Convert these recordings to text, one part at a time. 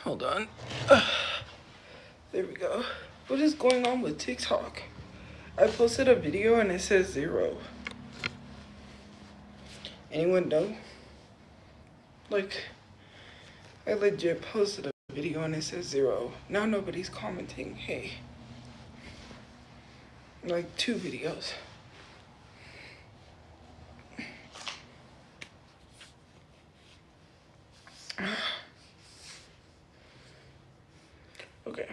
Hold on. There we go. What is going on with TikTok? I posted a video and it says 0. Anyone know? Like, I legit posted a video and it says 0. Now nobody's commenting. Hey. Like 2 videos. Okay.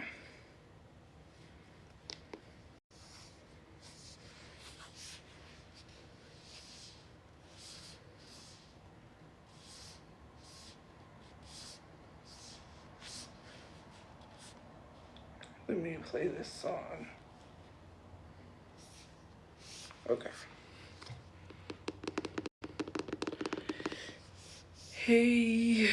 Let me play this song. Okay. Hey.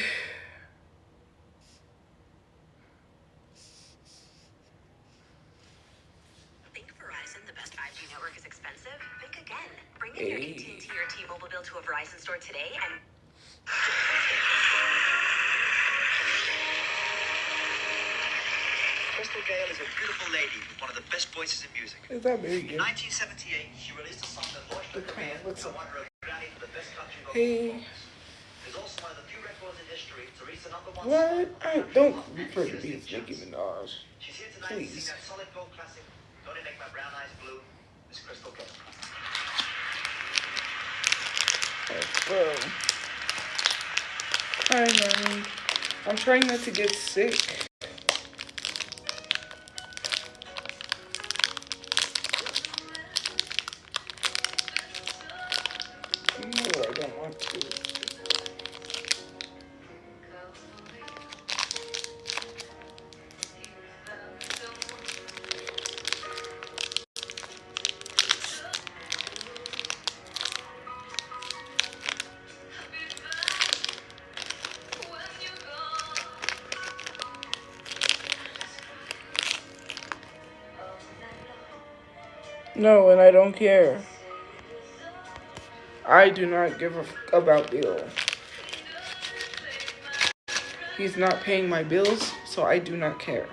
Think Verizon, the best 5G network, is expensive? Think again. Bring in your AT&T or T-Mobile bill to a Verizon store today and... Crystal Gale is a beautiful lady with one of the best voices in music. Is that very good? In 1978, she released a song that launched her career and won her a Grammy for the best country vocal performance. It's also one of the few records in history to reach the #1 What? I don't refer to me as Nicki Minaj. She's here tonight to sing that solid gold classic, Don't It Make My Brown Eyes Blue, Miss Crystal Gale. Bro. Hi, honey. I'm trying not to get sick. No, I don't want to. No, and I don't care. I do not give a fuck about Bill. He's not paying my bills, so I do not care.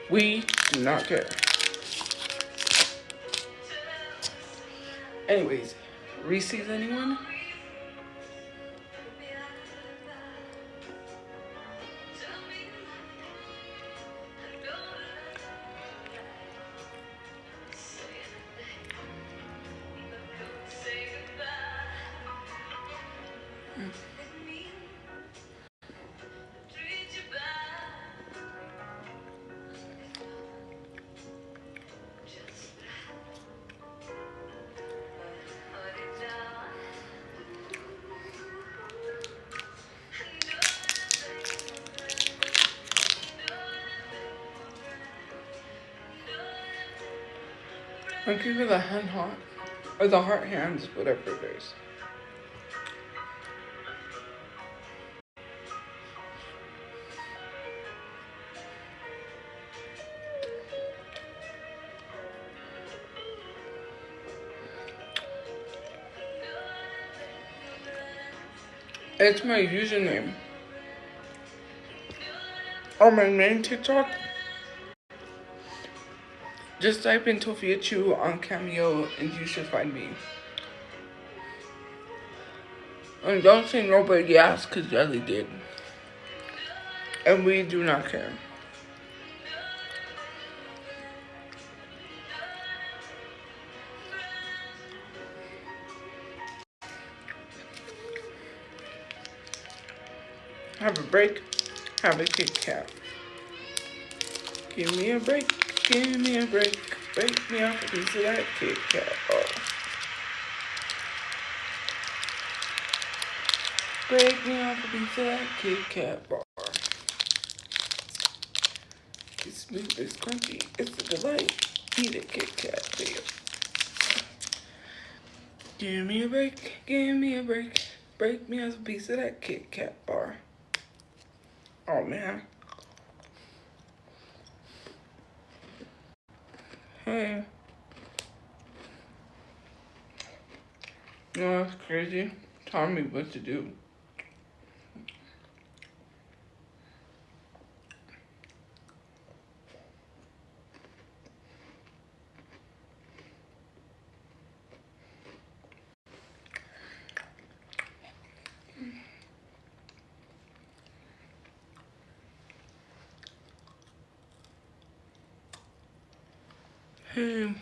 We do not care. Anyways, Reese's anyone? Thank you for the hand heart. Or the heart hands, whatever it is. It's my username. On my main TikTok, just type in Tophiachu on Cameo and you should find me. And don't say nobody asked, because Jelly did. And we do not care. Have a break, have a Kit Kat. Give me a break, give me a break. Break me off a piece of that Kit Kat. Oh. Break me off a piece of that Kit Kat bar. It's smooth, it's crunchy, it's a delight. Eat a Kit Kat, babe. Give me a break, give me a break. Break me off a piece of that Kit Kat bar. Oh man. Hey. No, that's crazy. Tell me what to do. Hey.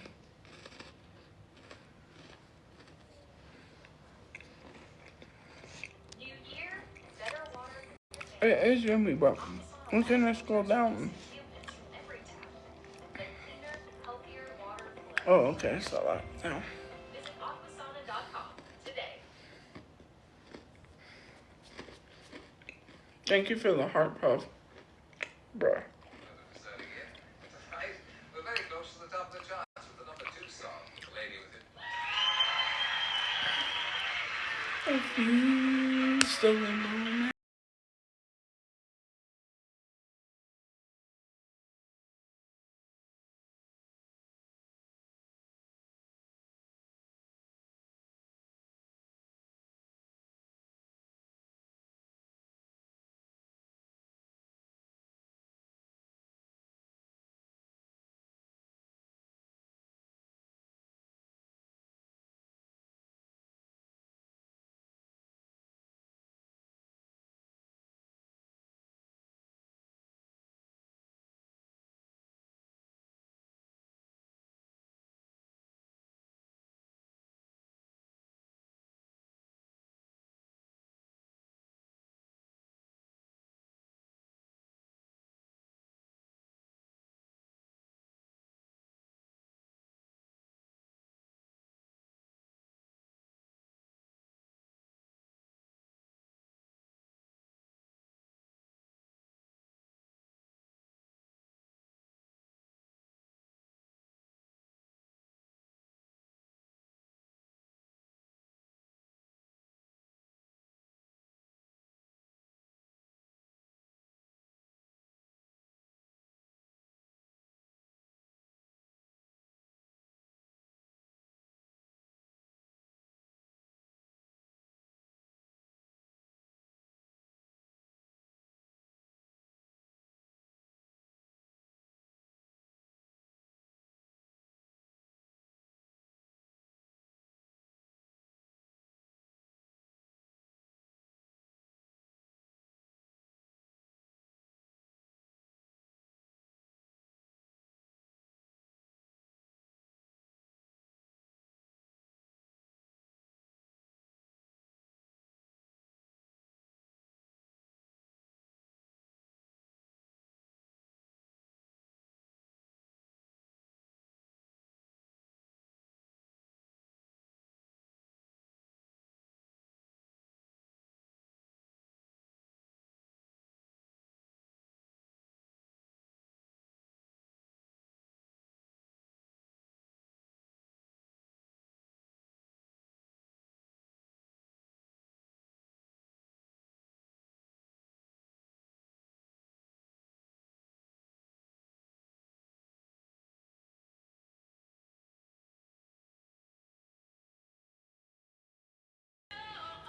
It is yummy, but we can scroll down. Oh, okay, I saw that. Yeah. Thank you for the heart puff, bruh. We're very close to the top of the charts with the number 2 song, Lady with It. If you stolen moment.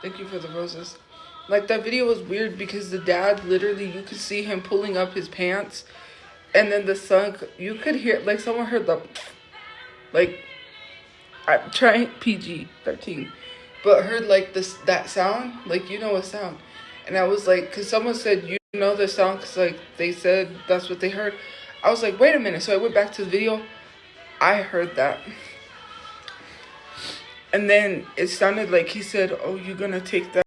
Thank you for the roses. Like, that video was weird because the dad, literally, you could see him pulling up his pants. And then the son, you could hear, like, someone heard the, like, I'm trying PG-13. But heard, like, that sound. Like, you know a sound. And I was like, because someone said, you know the sound, because, like, they said that's what they heard. I was like, wait a minute. So I went back to the video. I heard that. And then it sounded like he said, oh, you're going to take that.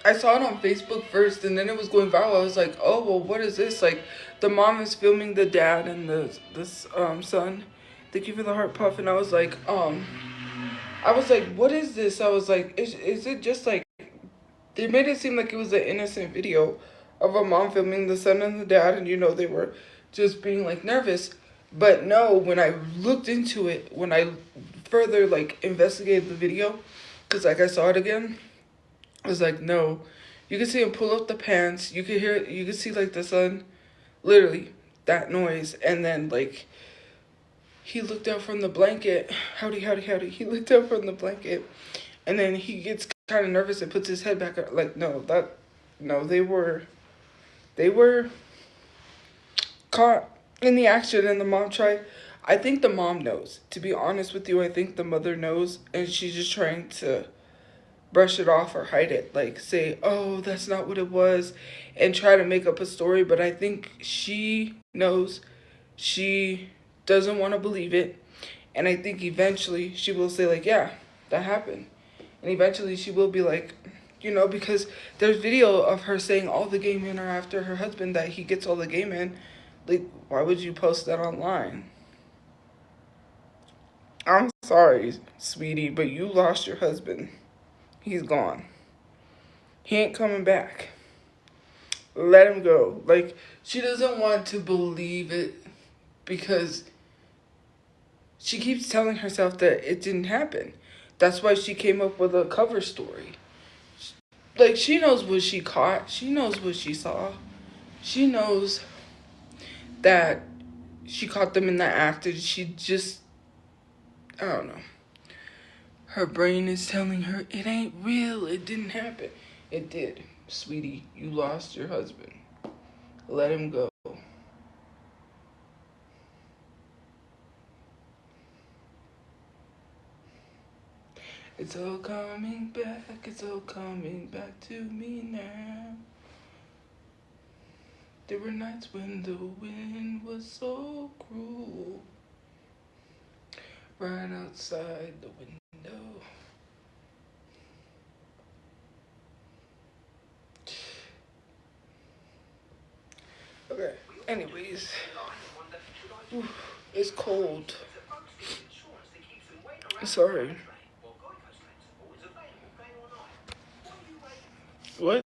I saw it on Facebook first, and then it was going viral. I was like, oh, well, what is this? Like, the mom is filming the dad and the son. Thank you for the heart puff. And I was like, what is this? I was like, is it just like, they made it seem like it was an innocent video of a mom filming the son and the dad, and, you know, they were just being, like, nervous. But no, when I looked into it, when I further, like, investigated the video, because, like, I saw it again, I was like, no. You could see him pull up the pants. You could hear, you could see, like, the son, literally, that noise. And then, like, he looked out from the blanket. Howdy, howdy, howdy. He looked out from the blanket. And then he gets kind of nervous and puts his head back up. Like, no, they were caught in the action. And the mom tried. I think the mom knows. To be honest with you, I think the mother knows, and she's just trying to brush it off or hide it. Like, say, oh, that's not what it was, and try to make up a story. But I think she knows. She doesn't want to believe it. And I think eventually she will say, like, yeah, that happened. And eventually she will be like, because there's video of her saying all the gay men are after her husband, that he gets all the gay men. Like, why would you post that online? I'm sorry, sweetie, but you lost your husband. He's gone. He ain't coming back. Let him go. Like, she doesn't want to believe it because she keeps telling herself that it didn't happen. That's why she came up with a cover story. Like, she knows what she caught. She knows what she saw. She knows that she caught them in the act, and she just, I don't know. Her brain is telling her it ain't real. It didn't happen. It did. Sweetie, you lost your husband. Let him go. It's all coming back. It's all coming back to me now. There were nights when the wind was so cruel. Right outside the window. Okay, anyways. Ooh, it's cold. Sorry. What?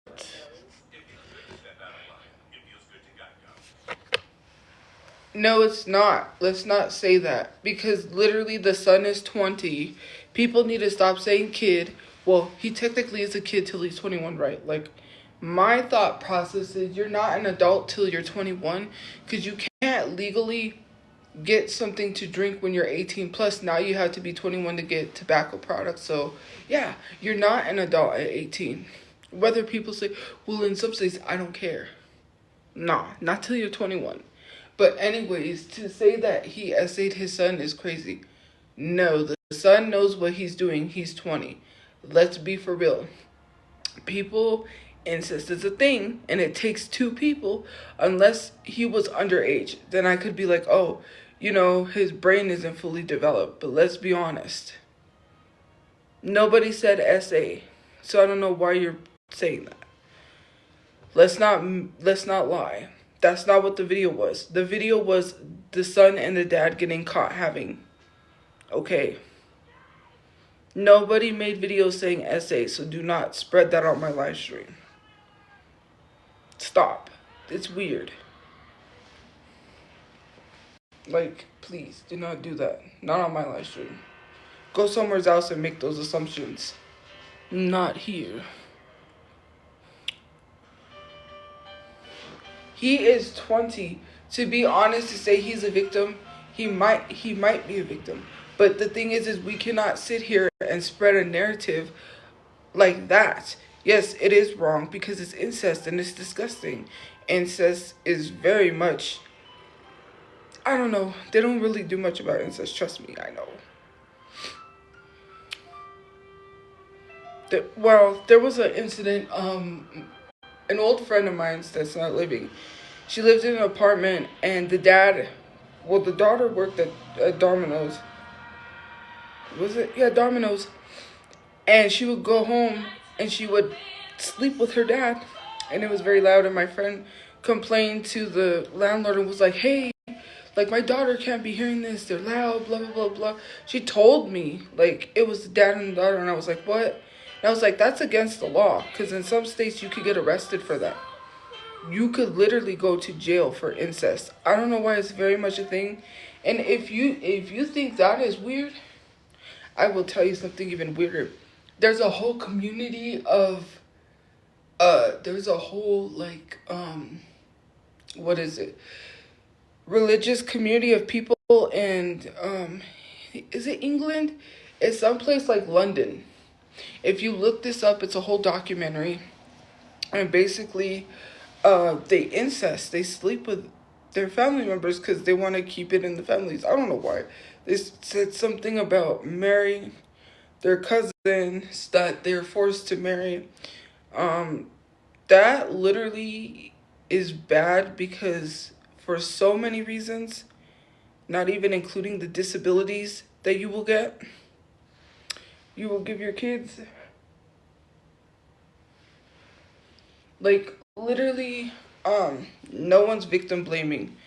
No, it's not. Let's not say that. Because literally the son is 20. People need to stop saying kid. Well, he technically is a kid till he's 21, right? Like, my thought process is you're not an adult till you're 21. Because you can't legally get something to drink when you're 18 plus. Now you have to be 21 to get tobacco products. So, yeah, you're not an adult at 18. Whether people say, well, in some states, I don't care. Nah, not till you're 21. But anyways, to say that he essayed his son is crazy. No, the son knows what he's doing. He's 20. Let's be for real. People, incest is a thing, and it takes two people. Unless he was underage, then I could be like, oh, his brain isn't fully developed. But let's be honest. Nobody said essay, so I don't know why you're saying that. Let's not lie. That's not what the video was. The video was the son and the dad getting caught having. Okay. Nobody made videos saying essay, so do not spread that on my live stream. Stop. It's weird. Like, please, do not do that. Not on my live stream. Go somewhere else and make those assumptions. Not here. He is 20. To be honest, to say he's a victim, he might be a victim. But the thing is we cannot sit here and spread a narrative like that. Yes, it is wrong because it's incest and it's disgusting. Incest is very much, I don't know. They don't really do much about incest. Trust me, I know. There was an incident, an old friend of mine that's not living. She lived in an apartment, and the daughter worked at Domino's. Was it? Yeah, Domino's. And she would go home, and she would sleep with her dad, and it was very loud, and my friend complained to the landlord and was like, hey, like, my daughter can't be hearing this, they're loud, blah, blah, blah, blah. She told me, like, it was the dad and the daughter, and I was like, what? And I was like, that's against the law, because in some states you could get arrested for that. You could literally go to jail for incest. I don't know why it's very much a thing. And if you think that is weird, I will tell you something even weirder. There's a whole community of there's a whole what is it? Religious community of people in is it England? It's someplace like London. If you look this up, it's a whole documentary. And basically they incest. They sleep with their family members because they want to keep it in the families. I don't know why. They said something about marrying their cousins that they're forced to marry. That literally is bad because for so many reasons, not even including the disabilities that you will get, you will give your kids. Like, literally, no one's victim blaming.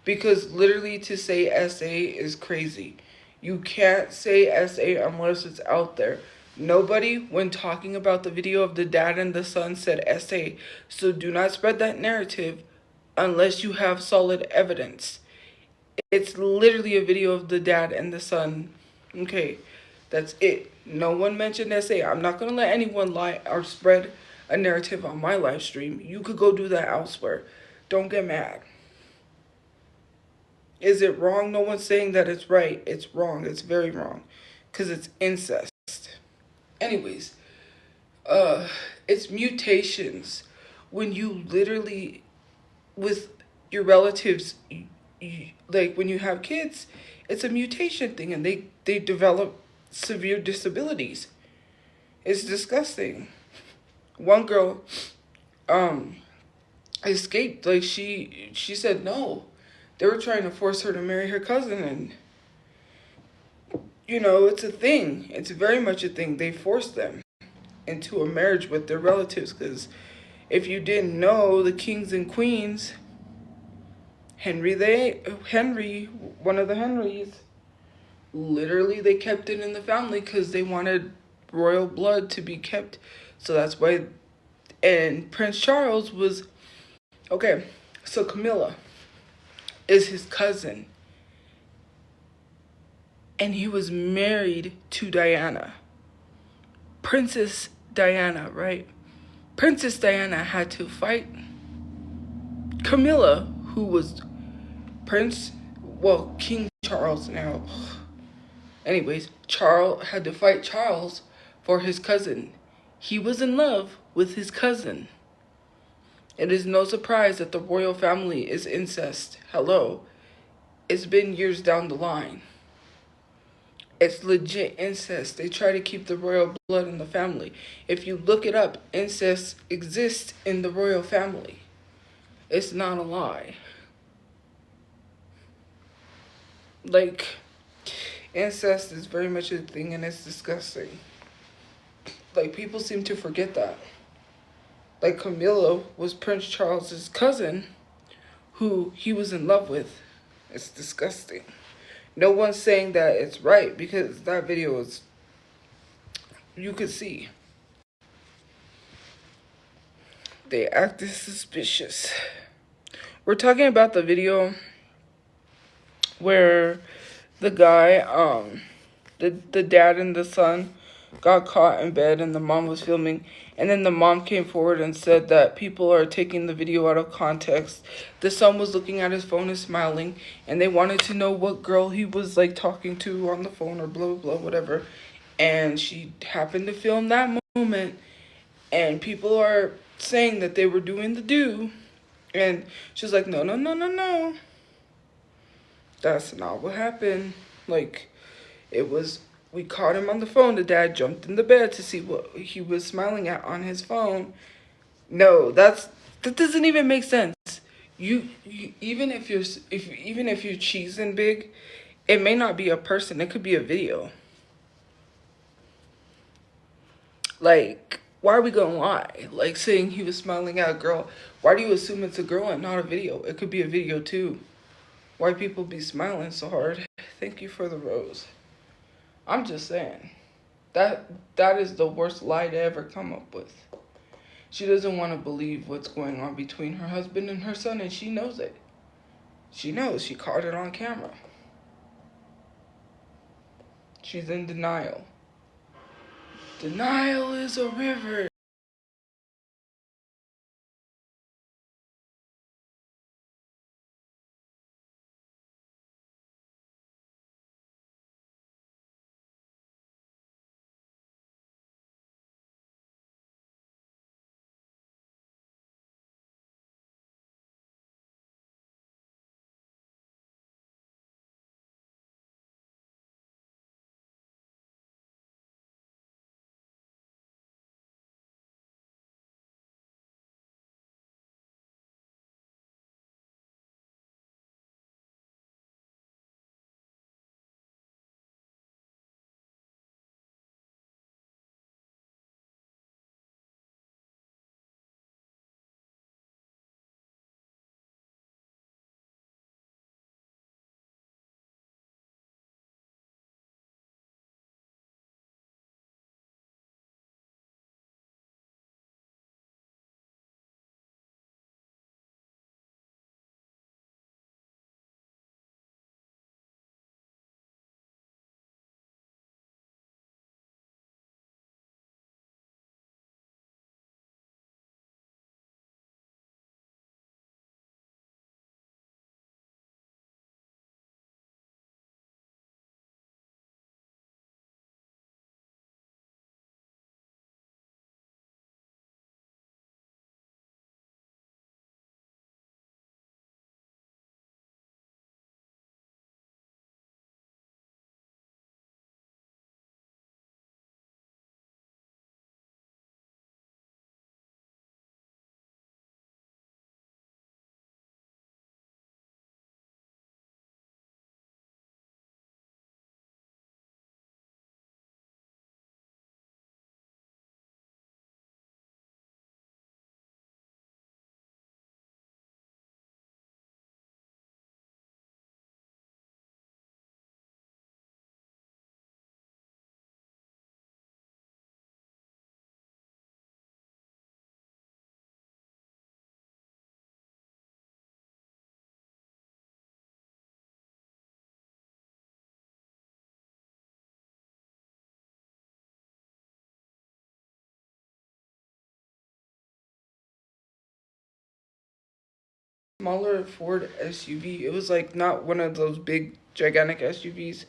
Because literally to say SA is crazy. You can't say SA unless it's out there. Nobody, when talking about the video of the dad and the son, said SA. So do not spread that narrative unless you have solid evidence. It's literally a video of the dad and the son. Okay, that's it. No one mentioned SA. I'm not going to let anyone lie or spread a narrative on my live stream. You could go do that elsewhere. Don't get mad. Is it wrong? No one's saying that it's right. It's wrong. It's very wrong. Because it's incest. Anyways, it's mutations. When you literally, with your relatives, like when you have kids, it's a mutation thing and they develop severe disabilities. It's disgusting. One girl, escaped. Like she said no. They were trying to force her to marry her cousin, and it's a thing. It's very much a thing. They forced them into a marriage with their relatives because if you didn't know, the kings and queens, Henry, one of the Henrys, literally they kept it in the family because they wanted royal blood to be kept. So that's why, and Prince Charles was, okay, so Camilla is his cousin. And he was married to Diana. Princess Diana, right? Princess Diana had to fight Camilla, who was King Charles now. Anyways, Charles had to fight Charles for his cousin. He was in love with his cousin. It is no surprise that the royal family is incest. Hello. It's been years down the line. It's legit incest. They try to keep the royal blood in the family. If you look it up, incest exists in the royal family. It's not a lie. Like, incest is very much a thing and it's disgusting. Like, people seem to forget that. Like, Camilla was Prince Charles's cousin who he was in love with. It's disgusting. No one's saying that it's right because that video is, you could see. They acted suspicious. We're talking about the video where the guy, the dad and the son got caught in bed and the mom was filming. And then the mom came forward and said that people are taking the video out of context. The son was looking at his phone and smiling. And they wanted to know what girl he was like talking to on the phone or blah, blah, blah, whatever. And she happened to film that moment. And people are saying that they were doing the do. And she was like, no, no, no, no, no. That's not what happened. Like, it was, we caught him on the phone. The dad jumped in the bed to see what he was smiling at on his phone. No, that doesn't even make sense. You even if you're cheesing big, it may not be a person. It could be a video. Like, why are we gonna lie? Like, saying he was smiling at a girl. Why do you assume it's a girl and not a video? It could be a video too. Why people be smiling so hard? Thank you for the rose. I'm just saying. That is the worst lie to ever come up with. She doesn't want to believe what's going on between her husband and her son, and she knows it. She knows. She caught it on camera. She's in denial. Denial is a river. smaller Ford SUV. It was like not one of those big gigantic SUVs.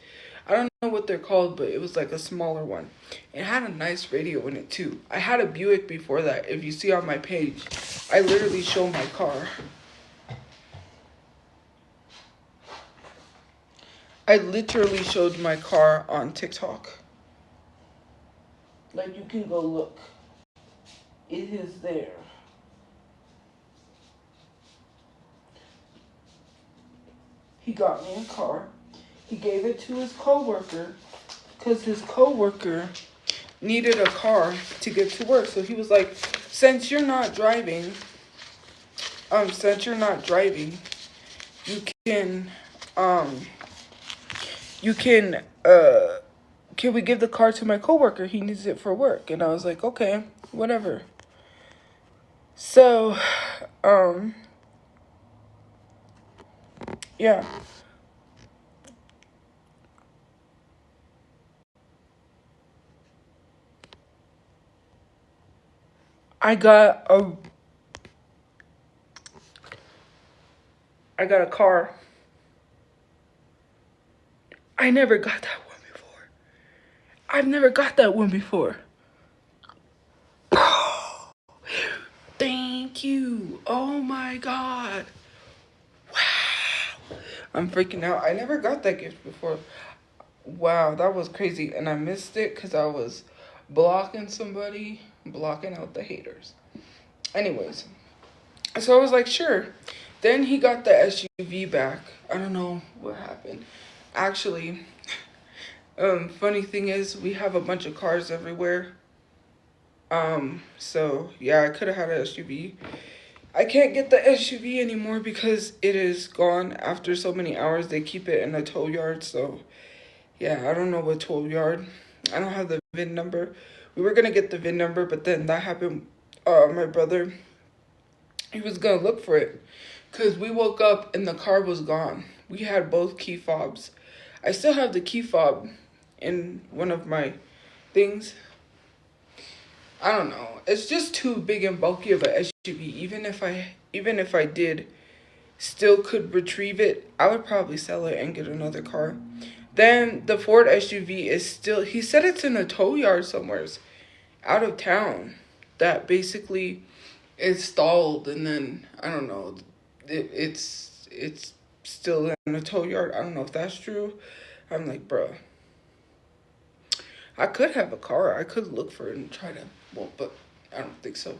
I don't know what they're called, but it was like a smaller one. It had a nice radio in it too. I had a Buick before that. If you see on my page, I literally show my car. I literally showed my car on TikTok. Like, you can go look. It is there. He got me a car. He gave it to his coworker because his coworker needed a car to get to work. So he was like, since you're not driving, you can we give the car to my coworker? He needs it for work. And I was like, okay, whatever. So, yeah. I got a car. I never got that one before. I've never got that one before. Thank you. Oh my God. Wow. I'm freaking out. I never got that gift before. Wow, that was crazy. And I missed it because I was blocking somebody, blocking out the haters. Anyways, so I was like, sure. Then he got the SUV back. I don't know what happened. Actually, funny thing is, we have a bunch of cars everywhere. So yeah, I could have had an SUV. I can't get the SUV anymore because it is gone after so many hours. They keep it in a tow yard, so yeah, I don't know what tow yard. I don't have the VIN number. We were gonna get the VIN number, but then that happened. My brother, he was gonna look for it because we woke up and the car was gone. We had both key fobs. I still have the key fob in one of my things. I don't know. It's just too big and bulky of an SUV. Even if I did still could retrieve it, I would probably sell it and get another car. Then the Ford SUV is still, he said it's in a tow yard somewhere out of town that basically is stalled, and then I don't know, it's still in a tow yard. I don't know if that's true. I'm like, bro, I could have a car. I could look for it and try to, well, but I don't think so.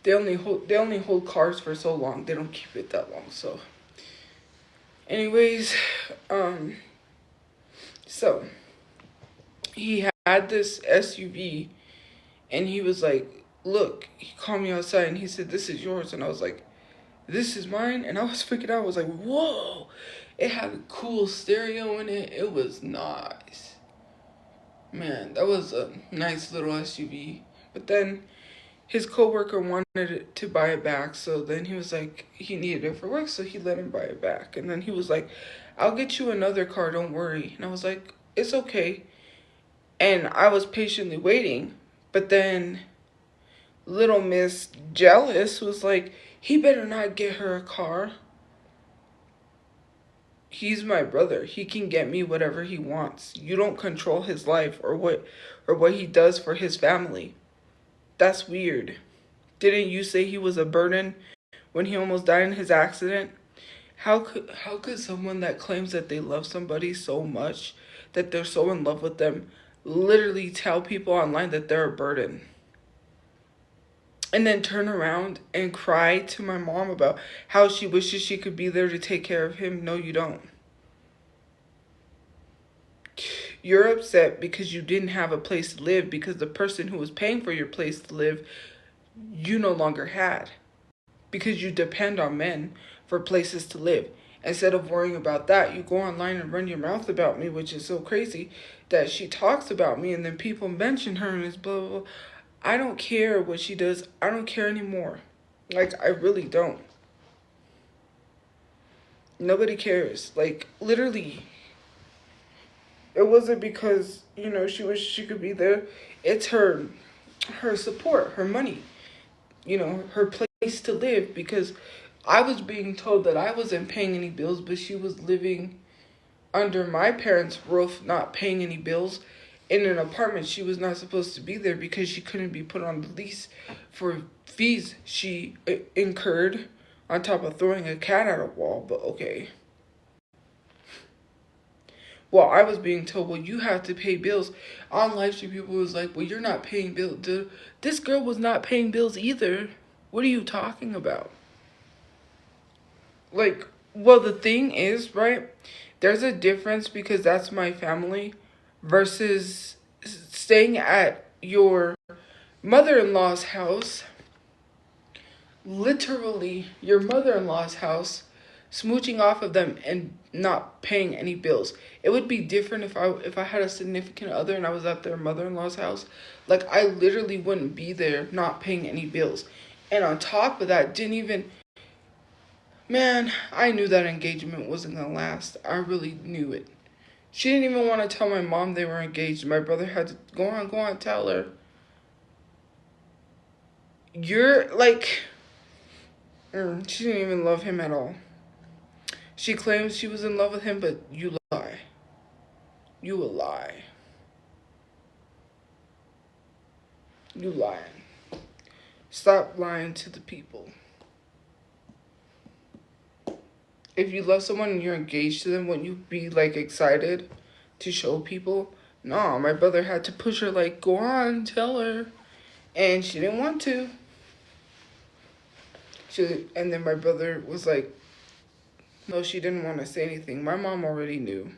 They only hold cars for so long. They don't keep it that long. So, anyways, so he had this SUV, and he was like, look, he called me outside and he said, this is yours. And I was like, this is mine? And I was freaking out. I was like, whoa. It had a cool stereo in it. It was nice. Man, that was a nice little SUV. But then his coworker wanted to buy it back. So then he was like, he needed it for work. So he let him buy it back. And then he was like, I'll get you another car. Don't worry. And I was like, it's okay. And I was patiently waiting. But then little Miss Jealous was like, he better not get her a car. He's my brother. He can get me whatever he wants. You don't control his life or what he does for his family. That's weird. Didn't you say he was a burden when he almost died in his accident? How could someone that claims that they love somebody so much, that they're so in love with them, literally tell people online that they're a burden? And then turn around and cry to my mom about how she wishes she could be there to take care of him. No, you don't. You're upset because you didn't have a place to live because the person who was paying for your place to live, you no longer had. Because you depend on men for places to live. Instead of worrying about that, you go online and run your mouth about me, which is so crazy that she talks about me and then people mention her and it's blah, blah, blah. I don't care what she does. I don't care anymore. Like, I really don't. Nobody cares. Like, literally. It wasn't because, she wished she could be there. It's her support, her money. Her place to live because I was being told that I wasn't paying any bills, but she was living under my parents' roof, not paying any bills in an apartment. She was not supposed to be there because she couldn't be put on the lease for fees she incurred on top of throwing a cat at a wall. But okay. Well, I was being told, well, you have to pay bills. On live stream, people was like, well, you're not paying bills. This girl was not paying bills either. What are you talking about? Like, well, the thing is, right? There's a difference because that's my family versus staying at your mother-in-law's house, literally your mother-in-law's house, smooching off of them and not paying any bills. It would be different if I had a significant other and I was at their mother-in-law's house. Like, I literally wouldn't be there not paying any bills. And on top of that, man, I knew that engagement wasn't gonna last. I really knew it. She didn't even want to tell my mom they were engaged. My brother had to go on, tell her. You're like, she didn't even love him at all. She claims she was in love with him, but you lie. You a lie. You lying. Stop lying to the people. If you love someone and you're engaged to them, wouldn't you be like excited to show people? No, my brother had to push her like, go on, tell her. And she didn't want to. And then my brother was like, no, she didn't want to say anything. My mom already knew.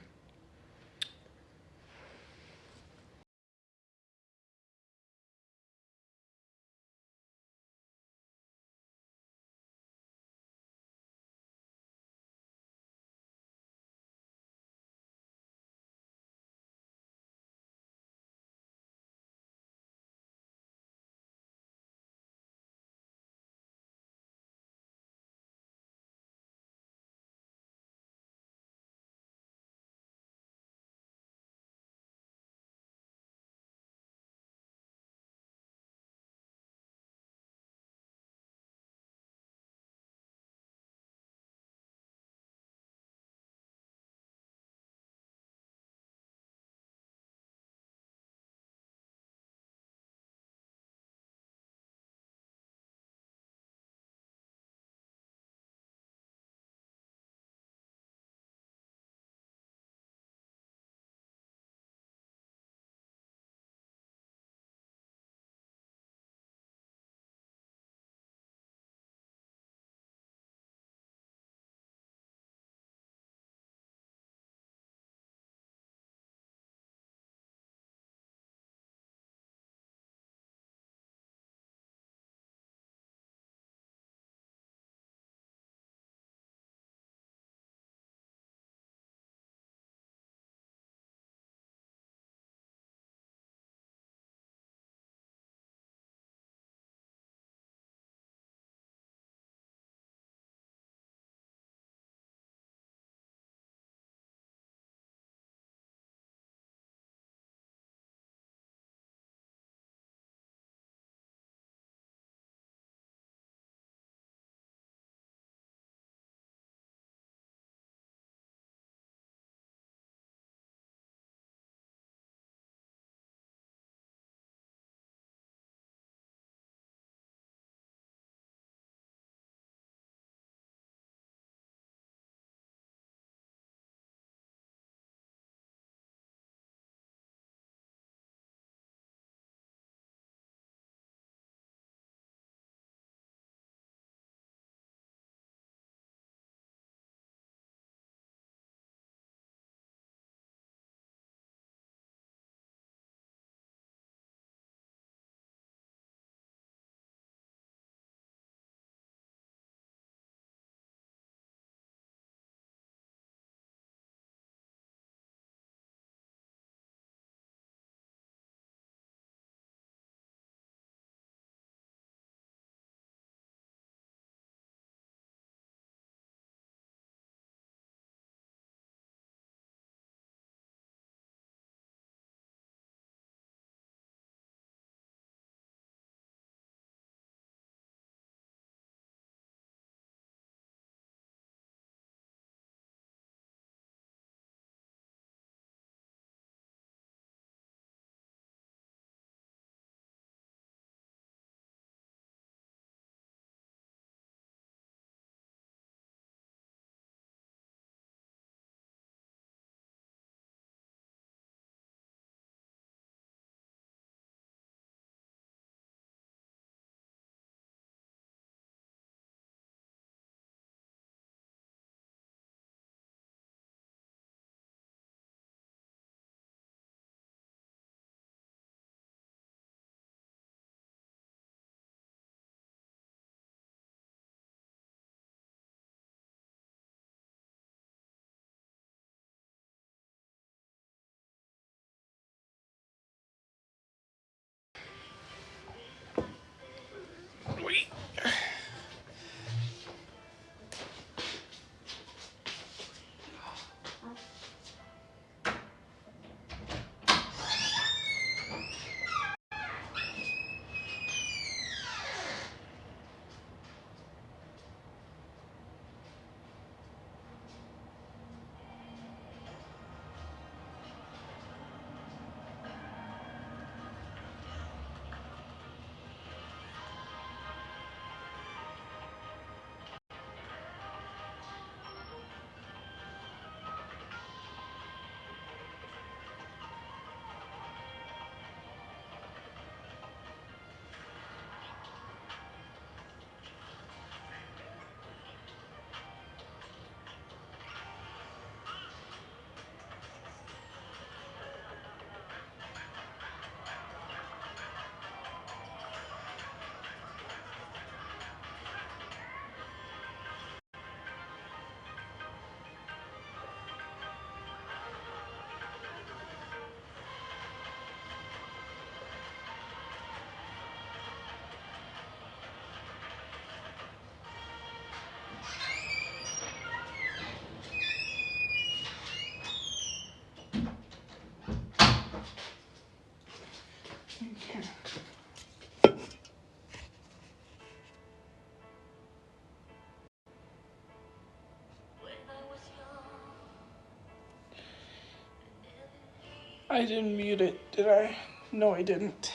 I didn't mute it, did I? No, I didn't.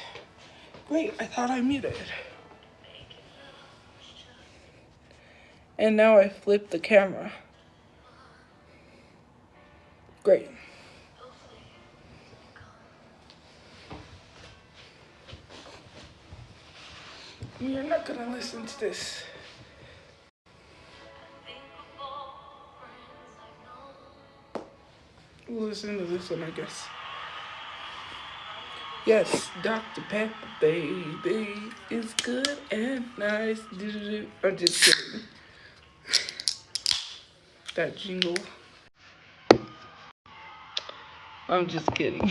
Wait, I thought I muted. And now I flipped the camera. Great. You're not gonna listen to this. Listen to this one, I guess. Yes, Dr. Pepper, baby, is good and nice. I'm just kidding. That jingle. I'm just kidding.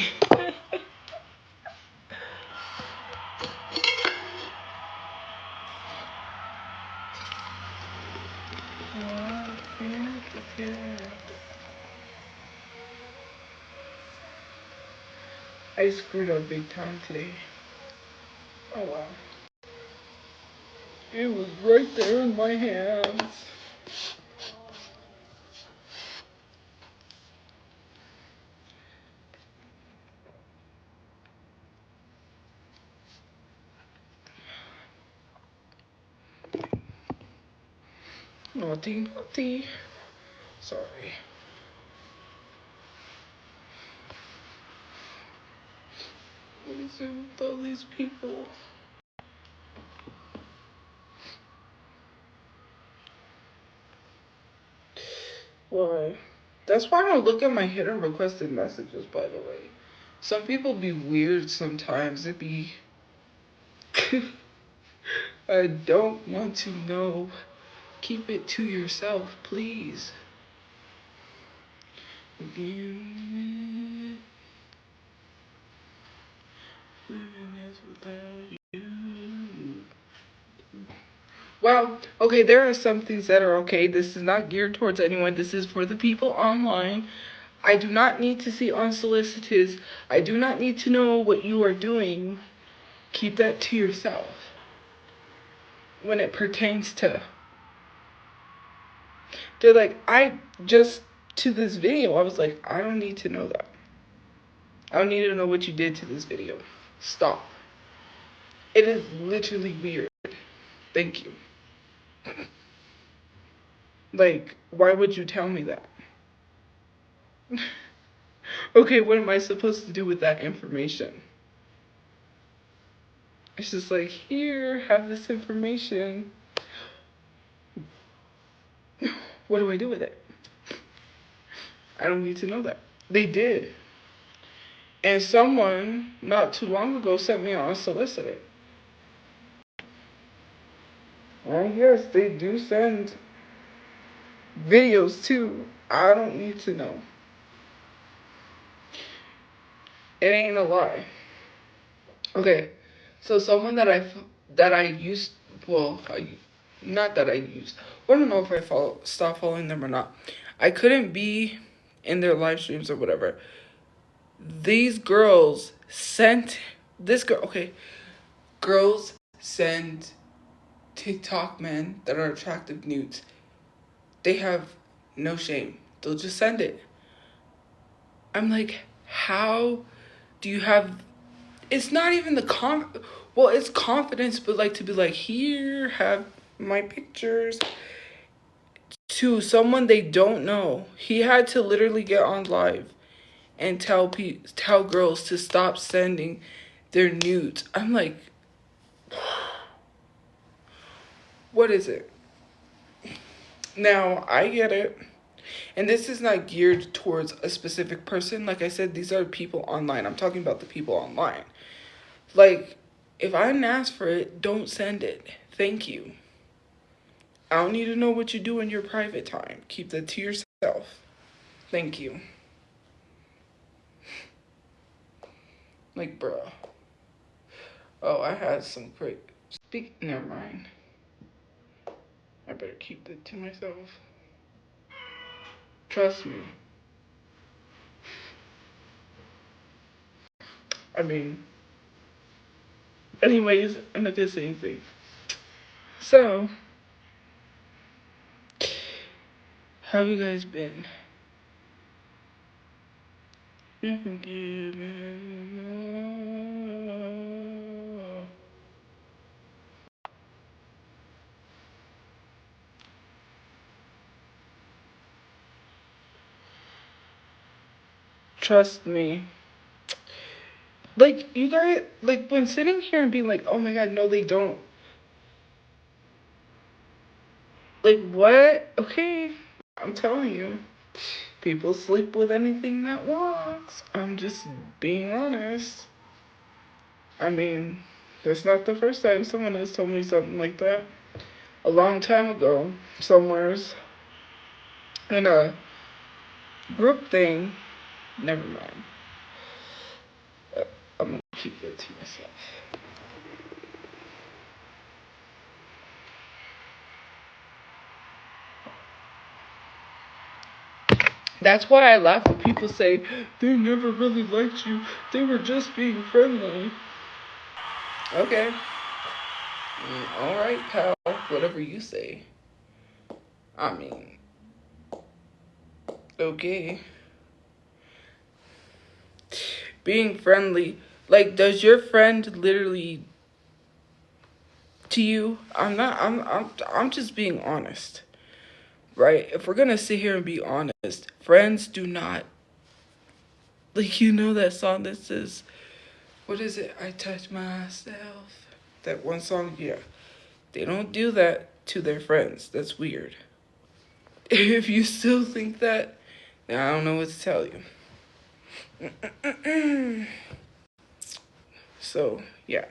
I screwed up big time today. Oh wow. It was right there in my hands. Naughty, naughty. Sorry. What is it with all these people? Why? That's why I don't look at my hidden requested messages, by the way. Some people be weird sometimes. It be... I don't want to know. Keep it to yourself, please. Well, okay, there are some things that are okay. This is not geared towards anyone. This is for the people online. I do not need to see unsolicited. I do not need to know what you are doing. Keep that to yourself. When it pertains to... They're like, to this video, I was like, I don't need to know that. I don't need to know what you did to this video. Stop. It is literally weird. Thank you. Like, why would you tell me that? Okay, what am I supposed to do with that information? It's just like, here, have this information. What do I do with it? I don't need to know that. They did. And someone, not too long ago, sent me unsolicited. And yes, they do send videos too. I don't need to know. It ain't a lie. Okay, so someone that I used, well, not that I used. I don't know if I stopped following them or not. I couldn't be in their live streams or whatever. These girls sent this girl. Okay, girls send TikTok men that are attractive nudes. They have no shame. They'll just send it. I'm like, how do you have... It's not even well, it's confidence, but like to be like, here, have my pictures to someone they don't know. He had to literally get on live and tell girls to stop sending their nudes. I'm like, what is it? Now, I get it. And this is not geared towards a specific person. Like I said, these are people online. I'm talking about the people online. Like, if I didn't ask for it, don't send it. Thank you. I don't need to know what you do in your private time. Keep that to yourself. Thank you. Like, bruh. Oh, I had some quick... Never mind. I better keep that to myself. Trust me. I mean... Anyways, I'm not gonna say anything. So... How have you guys been? Trust me. Like, you guys, like, when sitting here and being like, oh my god, no, they don't. Like, what? Okay, I'm telling you. People sleep with anything that wants. I'm just being honest. I mean, that's not the first time someone has told me something like that. A long time ago, somewheres in a group thing. Never mind. I'm gonna keep that to myself. That's why I laugh when people say they never really liked you. They were just being friendly. Okay. Alright, pal. Whatever you say. I mean, okay. Being friendly. Like, does your friend literally to you? I'm just being honest. Right? If we're gonna sit here and be honest, friends do not, like, you know that song that says, what is it? I touch myself. That one song, yeah. They don't do that to their friends. That's weird. If you still think that, then I don't know what to tell you. So, yeah.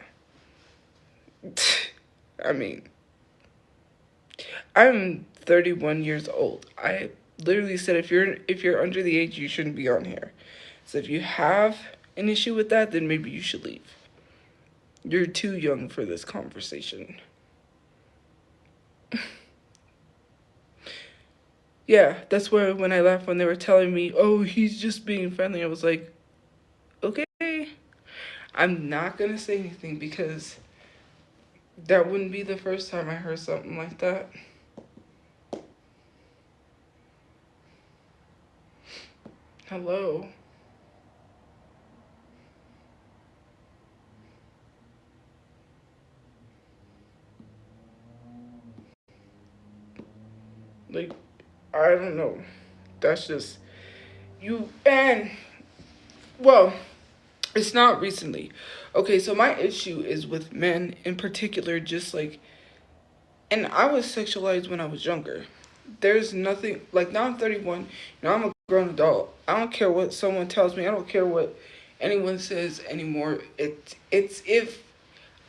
I mean, I'm 31 years old. I literally said if you're under the age, you shouldn't be on here. So if you have an issue with that, then maybe you should leave. You're too young for this conversation. Yeah, that's where when I laughed when they were telling me, oh, he's just being friendly. I was like, okay. I'm not going to say anything because that wouldn't be the first time I heard something like that. Hello. Like, I don't know. That's just you. And, well, it's not recently. Okay, so my issue is with men in particular, just like, and I was sexualized when I was younger. There's nothing, like, now I'm 31, I'm a grown adult. I don't care what someone tells me. I don't care what anyone says anymore. It's if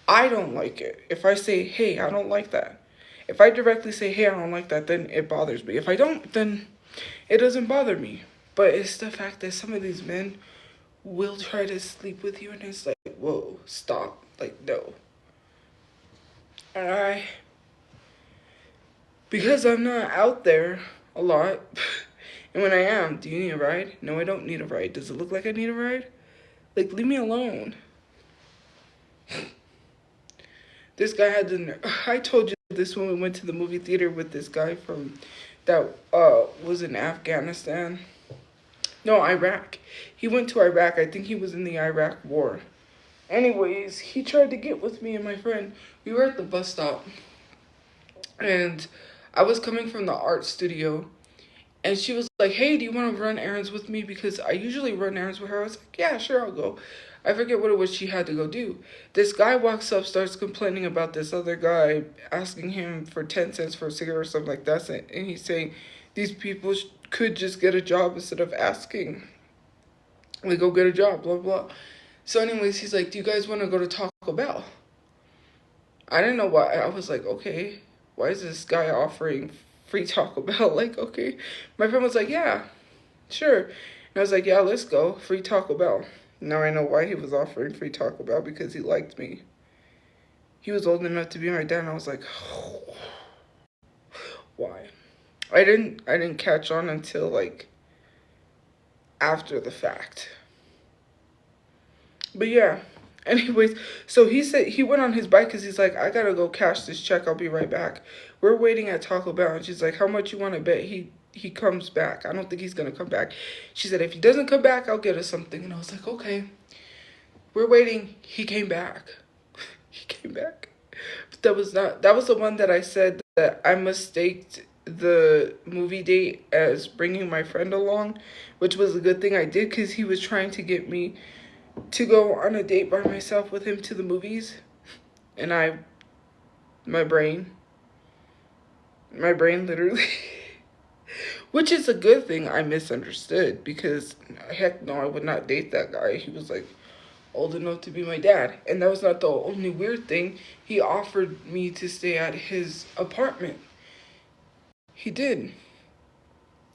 I don't like it. If I say, hey, I don't like that. If I directly say, hey, I don't like that, then it bothers me. If I don't, then it doesn't bother me. But it's the fact that some of these men will try to sleep with you, and it's like, whoa, stop. Like, no. And because I'm not out there a lot, and when I am, do you need a ride? No, I don't need a ride. Does it look like I need a ride? Like, leave me alone. This guy had the I told you this when we went to the movie theater with this guy from that was in Afghanistan. No, Iraq. He went to Iraq. I think he was in the Iraq war. Anyways, he tried to get with me and my friend. We were at the bus stop. And I was coming from the art studio. And she was like, hey, do you want to run errands with me? Because I usually run errands with her. I was like, yeah, sure, I'll go. I forget what it was she had to go do. This guy walks up, starts complaining about this other guy, asking him for 10 cents for a cigarette or something like that. And he's saying these people could just get a job instead of asking. Like, go get a job, blah, blah. So anyways, he's like, do you guys want to go to Taco Bell? I didn't know why. I was like, okay, why is this guy offering free Taco Bell? Like, okay. My friend was like, yeah, sure. And I was like, yeah, let's go. Free Taco Bell. Now I know why he was offering free Taco Bell, because he liked me. He was old enough to be my dad, and I was like, oh, why? I didn't catch on until, like, after the fact. But yeah. Anyways, so he said he went on his bike because he's like, I gotta go cash this check. I'll be right back. We're waiting at Taco Bell, and she's like, how much you want to bet he he comes back. I don't think he's going to come back. She said, if he doesn't come back, I'll get us something. And I was like, okay. We're waiting. He came back. He came back. But that was the one that I said that I mistaked the movie date as bringing my friend along, which was a good thing I did because he was trying to get me to go on a date by myself with him to the movies. And my brain literally, which is a good thing, I misunderstood because heck no, I would not date that guy. He was like old enough to be my dad. And that was not the only weird thing. He offered me to stay at his apartment. He did.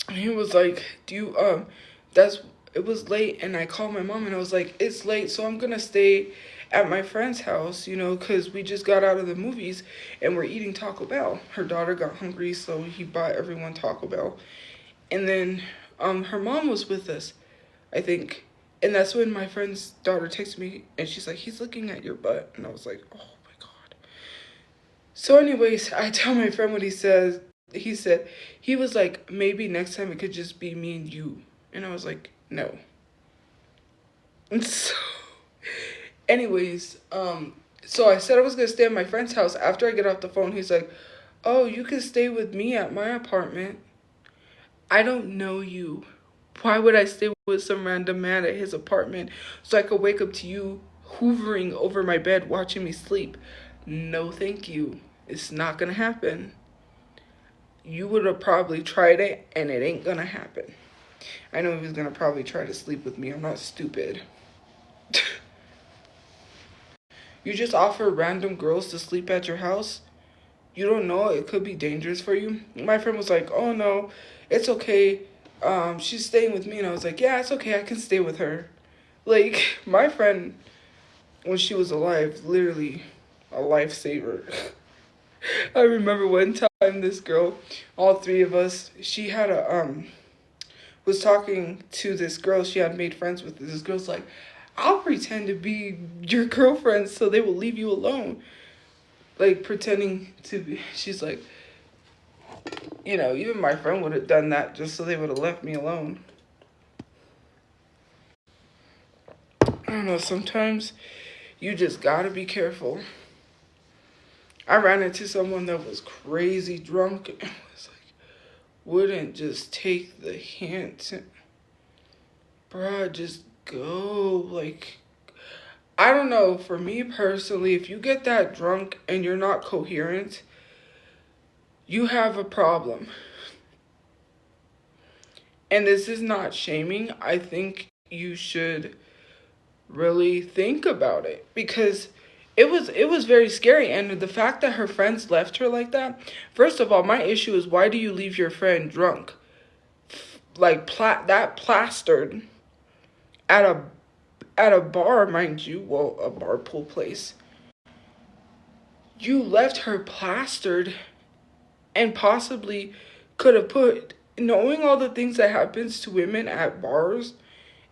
And he was like, it was late, and I called my mom and I was like, it's late, so I'm gonna stay at my friend's house, because we just got out of the movies and we're eating Taco Bell. Her daughter got hungry, so he bought everyone Taco Bell. And then her mom was with us, I think. And that's when my friend's daughter texted me and she's like, he's looking at your butt. And I was like, oh my God. So anyways, I tell my friend what he says. He said, he was like, maybe next time it could just be me and you. And I was like, no. And so, anyways, so I said I was going to stay at my friend's house. After I get off the phone, he's like, oh, you can stay with me at my apartment. I don't know you. Why would I stay with some random man at his apartment so I could wake up to you hoovering over my bed watching me sleep? No, thank you. It's not going to happen. You would have probably tried it, and it ain't going to happen. I know he was going to probably try to sleep with me. I'm not stupid. You just offer random girls to sleep at your house? You don't know it could be dangerous for you? My friend was like, oh no, it's okay. She's staying with me. And I was like, yeah, it's okay. I can stay with her. Like, my friend, when she was alive, literally a lifesaver. I remember one time this girl, all three of us, she had was talking to this girl she had made friends with. This girl's like, I'll pretend to be your girlfriend so they will leave you alone. Like, pretending to be, she's like, even my friend would have done that just so they would have left me alone. I don't know, sometimes you just gotta be careful. I ran into someone that was crazy drunk and was like, wouldn't just take the hint. Bruh, just go. Like, I don't know, for me personally, if you get that drunk and you're not coherent, you have a problem. And this is not shaming. I think you should really think about it because it was very scary. And the fact that her friends left her like that, first of all, my issue is, why do you leave your friend drunk? Like, that plastered at a bar, mind you, well, a bar pool place. You left her plastered and possibly could have put, knowing all the things that happens to women at bars,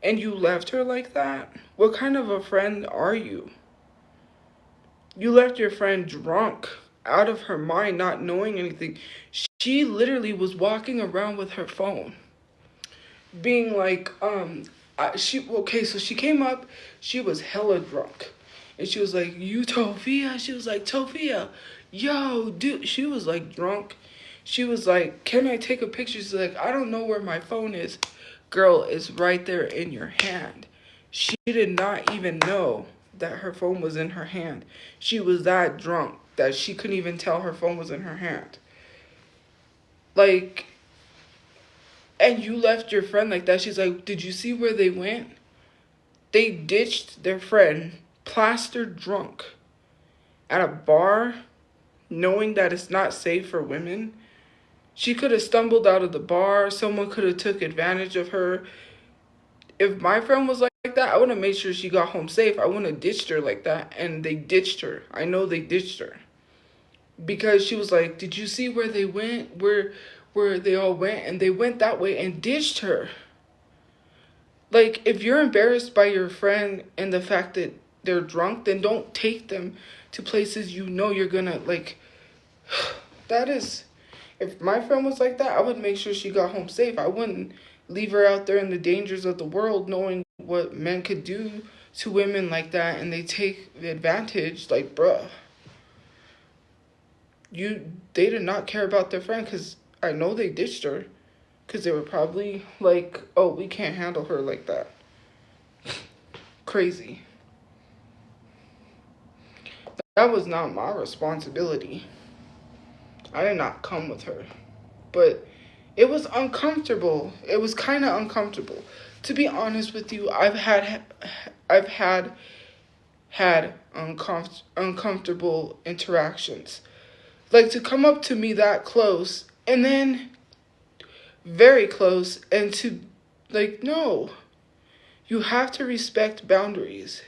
and you left her like that? What kind of a friend are you? You left your friend drunk, out of her mind, not knowing anything. She literally was walking around with her phone, being like, so she came up, she was hella drunk. And she was like, you Tophia? She was like, Tophia, yo, dude. She was like drunk. She was like, can I take a picture? She's like, I don't know where my phone is. Girl, it's right there in your hand. She did not even know that her phone was in her hand. She was that drunk that she couldn't even tell her phone was in her hand. Like, and you left your friend like that. She's like, did you see where they went? They ditched their friend, plastered drunk, at a bar, knowing that it's not safe for women. She could have stumbled out of the bar. Someone could have took advantage of her. If my friend was like that, I would have made sure she got home safe. I wouldn't have ditched her like that. And they ditched her. I know they ditched her. Because she was like, did you see where they went? Where they all went? And they went that way and ditched her. Like, if you're embarrassed by your friend and the fact that they're drunk, then don't take them to places you know you're gonna, like, that is, If my friend was like that, I would make sure she got home safe. I wouldn't leave her out there in the dangers of the world knowing what men could do to women like that, and they take advantage. Like, bruh, they did not care about their friend, because I know they ditched her because they were probably like, oh, we can't handle her like that. Crazy. That was not my responsibility. I did not come with her. But it was uncomfortable. It was kind of uncomfortable. To be honest with you, I've had uncomfortable interactions. Like, to come up to me that close, and then very close, and to, like, no. You have to respect boundaries.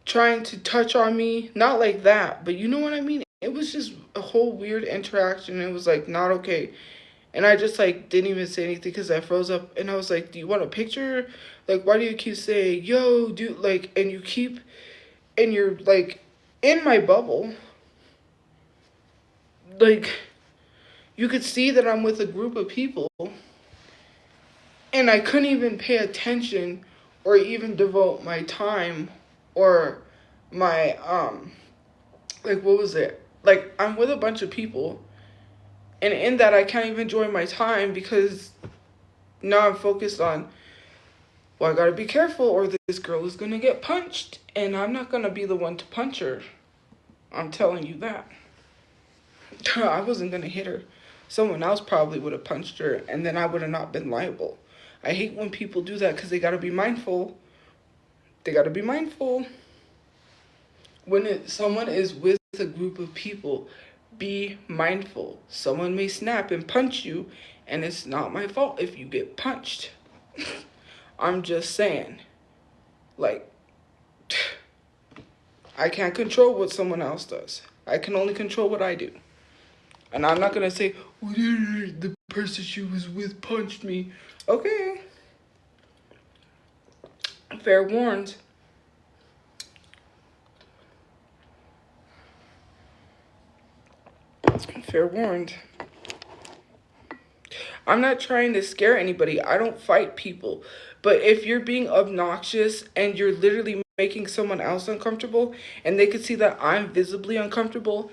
Trying to touch on me, not like that, but you know what I mean? It was just a whole weird interaction. It was, like, not okay. And I just, like, didn't even say anything because I froze up. And I was like, do you want a picture? Like, why do you keep saying, yo, dude? Like, and you're, like, in my bubble. Like, you could see that I'm with a group of people. And I couldn't even pay attention or even devote my time or my, like, what was it? Like, I'm with a bunch of people. And in that, I can't even enjoy my time because now I'm focused on, well, I gotta be careful or this girl is gonna get punched. And I'm not gonna be the one to punch her. I'm telling you that. I wasn't gonna hit her. Someone else probably would have punched her, and then I would have not been liable. I hate when people do that because they gotta be mindful. They gotta be mindful. When someone is with a group of people, be mindful. Someone may snap and punch you, and it's not my fault if you get punched. I'm just saying. Like, I can't control what someone else does. I can only control what I do. And I'm not going to say, well, the person she was with punched me. Okay. Fair warned. Fair warned. I'm not trying to scare anybody. I don't fight people. But if you're being obnoxious and you're literally making someone else uncomfortable, and they can see that I'm visibly uncomfortable,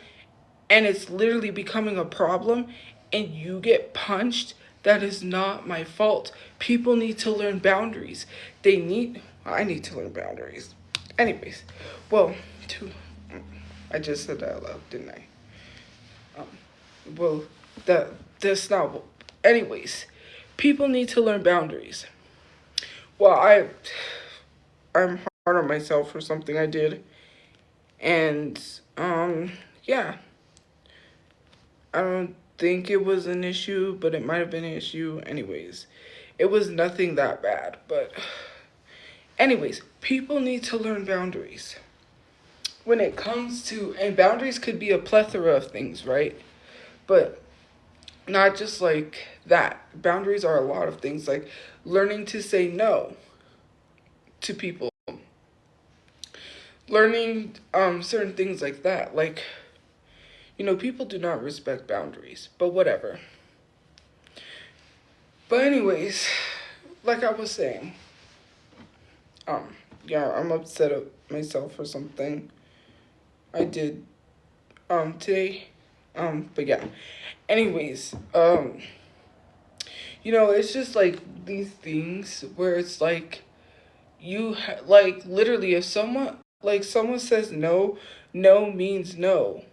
and it's literally becoming a problem, and you get punched, that is not my fault. People need to learn boundaries. I need to learn boundaries. Anyways, well, I just said that out loud, didn't I? Well, that's not. Anyways, people need to learn boundaries. Well, I'm hard on myself for something I did, and yeah, I don't think it was an issue, but it might have been an issue. Anyways, it was nothing that bad, but anyways, people need to learn boundaries. When it comes to, and boundaries could be a plethora of things, right? But not just like that. Boundaries are a lot of things, like learning to say no to people. Learning certain things like that. Like, people do not respect boundaries, but whatever. But anyways, like I was saying, yeah, I'm upset at myself for something I did today. But yeah. Anyways, it's just like these things where it's like like literally if someone says no, no means no.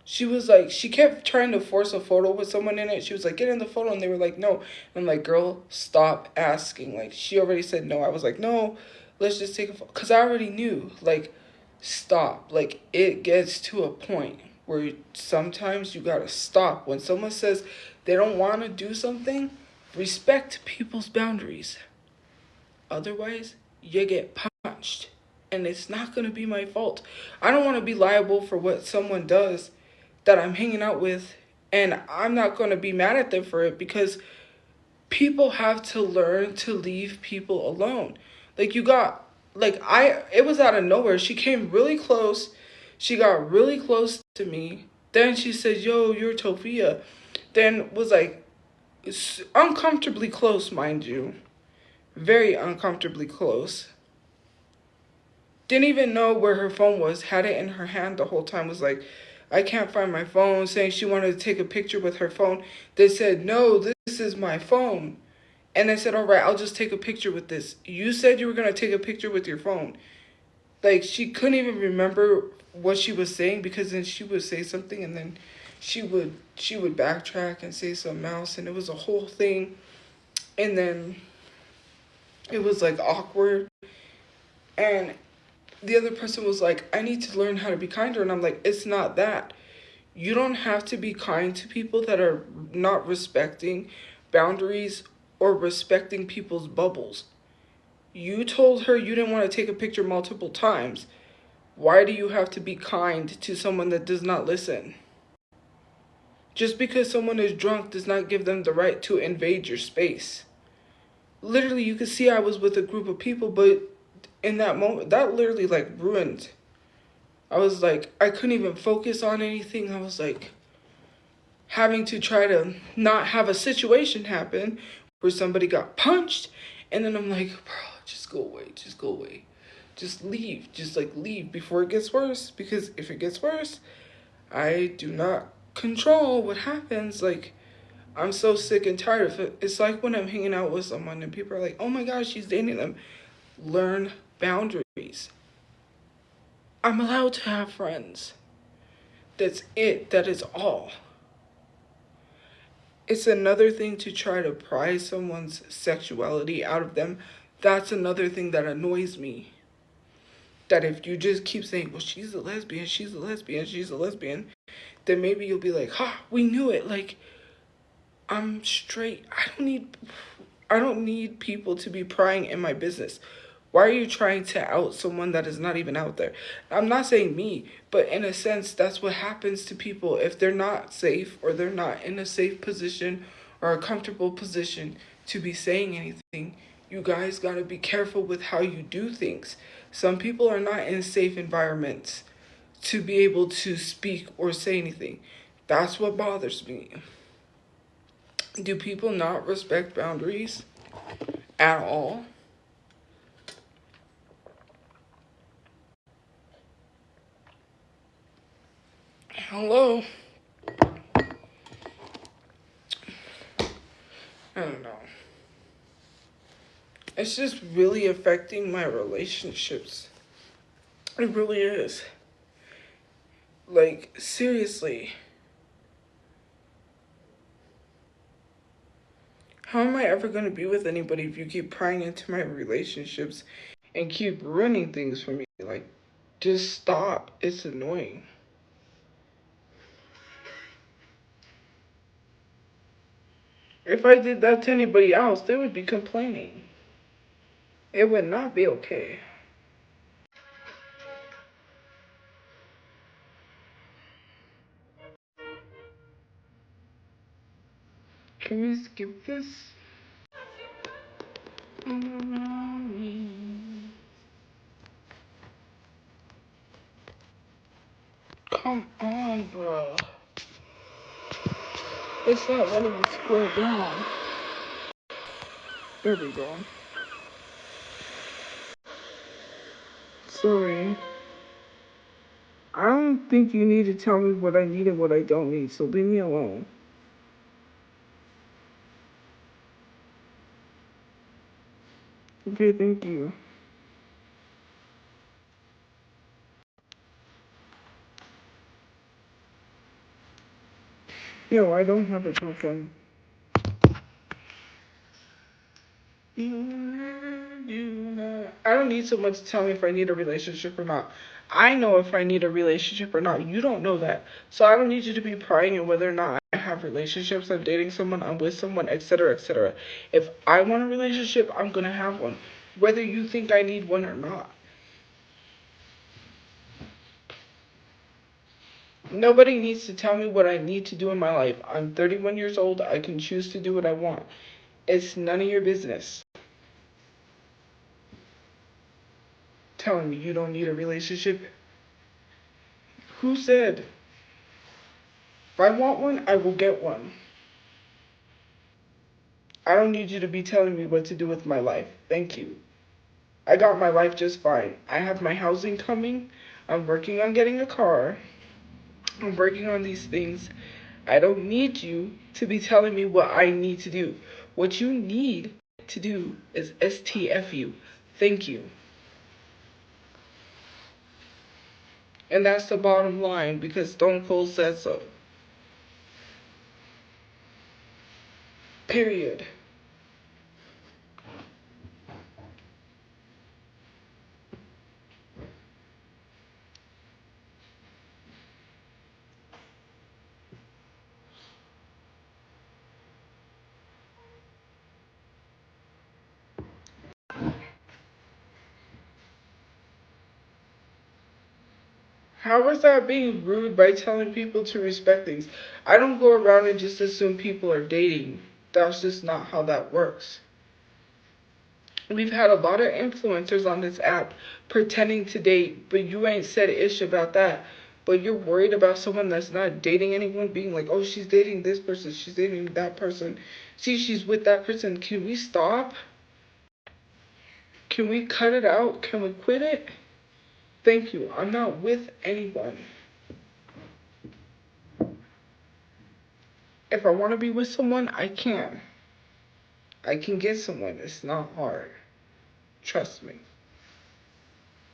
She was like, she kept trying to force a photo with someone in it. She was like, get in the photo. And they were like, no. And I'm like, girl, stop asking. Like, she already said no. I was like, no, let's just take a photo. Because I already knew. Like, stop. Like, it gets to a point where sometimes you got to stop. When someone says they don't want to do something, respect people's boundaries. Otherwise, you get punched. And it's not going to be my fault. I don't want to be liable for what someone does that I'm hanging out with, and I'm not going to be mad at them for it, because people have to learn to leave people alone. Like, it was out of nowhere. She came really close. She got really close to me, Then she said, yo, you're Tophia. Then was like, uncomfortably close, mind you. Very uncomfortably close. Didn't even know where her phone was. Had it in her hand the whole time. Was like, I can't find my phone. Saying she wanted to take a picture with her phone. They said, no, this is my phone. And I said, all right, I'll just take a picture with this. You said you were going to take a picture with your phone. Like, she couldn't even remember what she was saying, because then she would say something and then she would backtrack and say something else, and it was a whole thing. And then it was like awkward. And the other person was like, I need to learn how to be kinder. And I'm like, it's not that. You don't have to be kind to people that are not respecting boundaries or respecting people's bubbles. You told her you didn't want to take a picture multiple times. Why do you have to be kind to someone that does not listen? Just because someone is drunk does not give them the right to invade your space. Literally, you could see I was with a group of people, but in that moment, that literally like ruined. I was like, I couldn't even focus on anything. I was like having to try to not have a situation happen where somebody got punched. And then I'm like, bro, just go away. Just go away. Just leave. Just like leave before it gets worse. Because if it gets worse, I do not control what happens. Like, I'm so sick and tired of it. It's like when I'm hanging out with someone and people are like, oh my gosh, she's dating them. Learn boundaries. I'm allowed to have friends. That's it. That is all. It's another thing to try to pry someone's sexuality out of them. That's another thing that annoys me. That if you just keep saying, well, she's a lesbian, she's a lesbian, she's a lesbian, then maybe you'll be like, ha, we knew it. Like, I'm straight. I don't need people to be prying in my business. Why are you trying to out someone that is not even out there? I'm not saying me, but in a sense, that's what happens to people if they're not safe or they're not in a safe position or a comfortable position to be saying anything. You guys got to be careful with how you do things. Some people are not in safe environments to be able to speak or say anything. That's what bothers me. Do people not respect boundaries at all? Hello? I don't know. It's just really affecting my relationships. It really is. Like, seriously. How am I ever going to be with anybody if you keep prying into my relationships and keep ruining things for me? Like, just stop. It's annoying. If I did that to anybody else, they would be complaining. It would not be okay. Can we skip this? Come on, bro. It's not letting me scroll down. There we go. Sorry. I don't think you need to tell me what I need and what I don't need, so leave me alone. Okay, thank you. Yo, I don't have a girlfriend. I don't need someone to tell me if I need a relationship or not. I know if I need a relationship or not. You don't know that. So I don't need you to be prying in whether or not I have relationships, I'm dating someone, I'm with someone, etc., etc. If I want a relationship, I'm going to have one. Whether you think I need one or not. Nobody needs to tell me what I need to do in my life. I'm 31 years old. I can choose to do what I want. It's none of your business. Telling me you don't need a relationship? Who said? If I want one, I will get one. I don't need you to be telling me what to do with my life. Thank you. I got my life just fine. I have my housing coming. I'm working on getting a car. I'm working on these things. I don't need you to be telling me what I need to do. What you need to do is STFU. Thank you. And that's the bottom line because Stone Cold said so. Period. How is that being rude by telling people to respect things? I don't go around and just assume people are dating. That's just not how that works. We've had a lot of influencers on this app pretending to date, but you ain't said ish about that. But you're worried about someone that's not dating anyone being like, oh, she's dating this person, she's dating that person. See, she's with that person. Can we stop? Can we cut it out? Can we quit it? Thank you. I'm not with anyone. If I want to be with someone, I can. I can get someone. It's not hard. Trust me.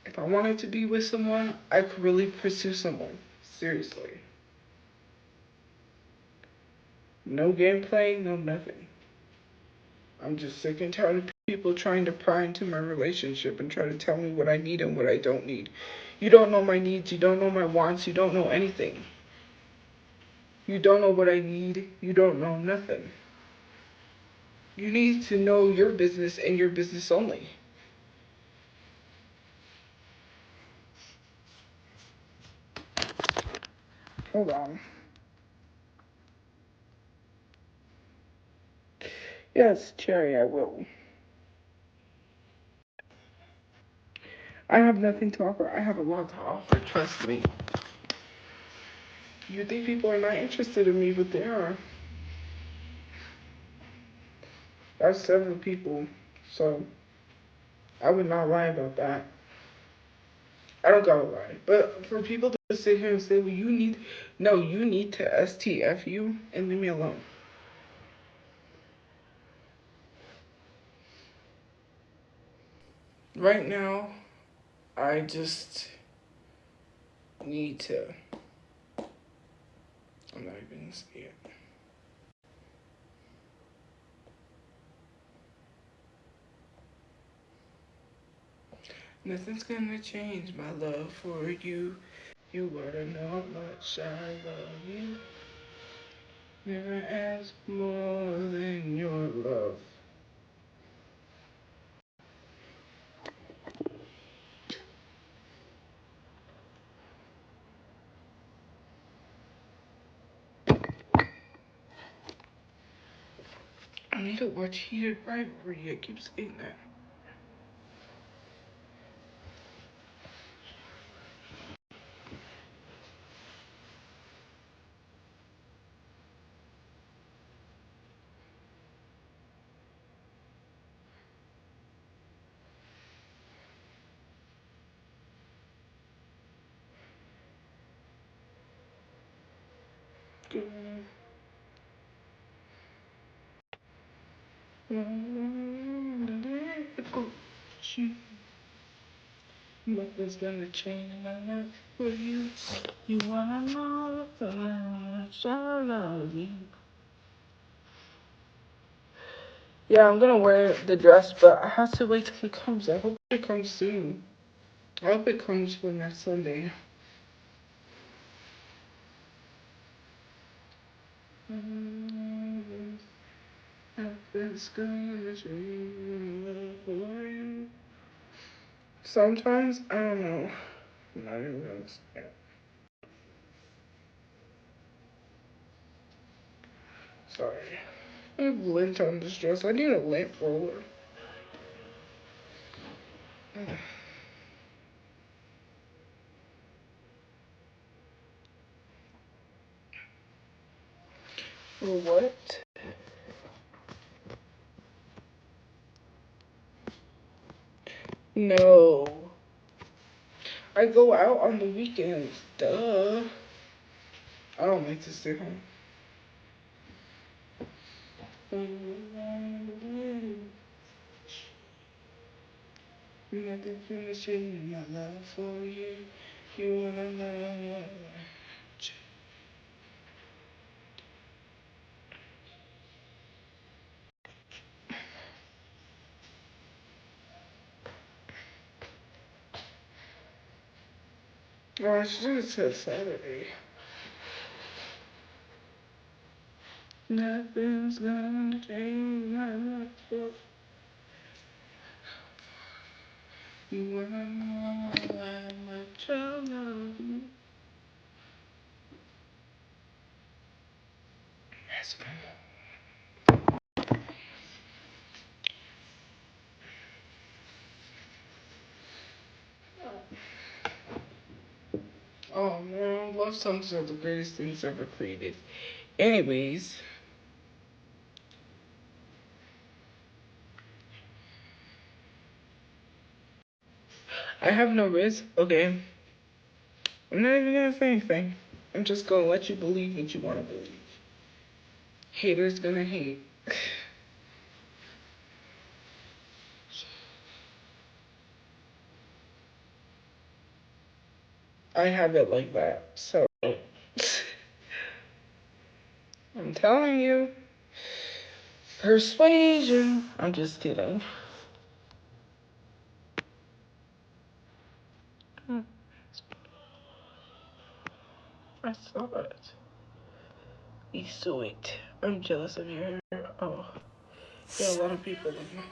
If I wanted to be with someone, I could really pursue someone. Seriously. No gameplay, no nothing. I'm just sick and tired of people trying to pry into my relationship and try to tell me what I need and what I don't need. You don't know my needs, you don't know my wants, you don't know anything. You don't know what I need, you don't know nothing. You need to know your business and your business only. Hold on. Yes, Cherry, I will. I have nothing to offer. I have a lot to offer, trust me. You think people are not interested in me, but they are. That's several people, so I would not lie about that. I don't gotta lie. But for people to sit here and say, well, you need to STFU and leave me alone. Right now, I just need to. I'm not even gonna say it. Nothing's gonna change my love for you. You gotta know how much I love you. Never ask more than your love. I need to watch Heated Rivalry. I keep saying that. Nothing's gonna change my love for you. You wanna know how much I love you. Yeah, I'm gonna wear the dress, but I have to wait till it comes. I hope it comes soon. I hope it comes for next Sunday. Sometimes, I don't know. I'm not even gonna say it. Sorry. I have lint on this dress. I need a lint roller. What? No. I go out on the weekends. Duh. I don't like to stay home. Nothing finishing my love for you. You wanna know. Oh, I should have said Saturday. Nothing's gonna change my life for you. Wanna know how much I love you. Yes, oh man, love songs are the greatest things ever created. Anyways, I have no risk. Okay, I'm not even gonna say anything. I'm just gonna let you believe what you wanna believe. Haters gonna hate. I have it like that, so I'm telling you. Persuasion. I'm just kidding. I saw it. You saw it. I'm jealous of your hair. Oh, there are a lot of people in here.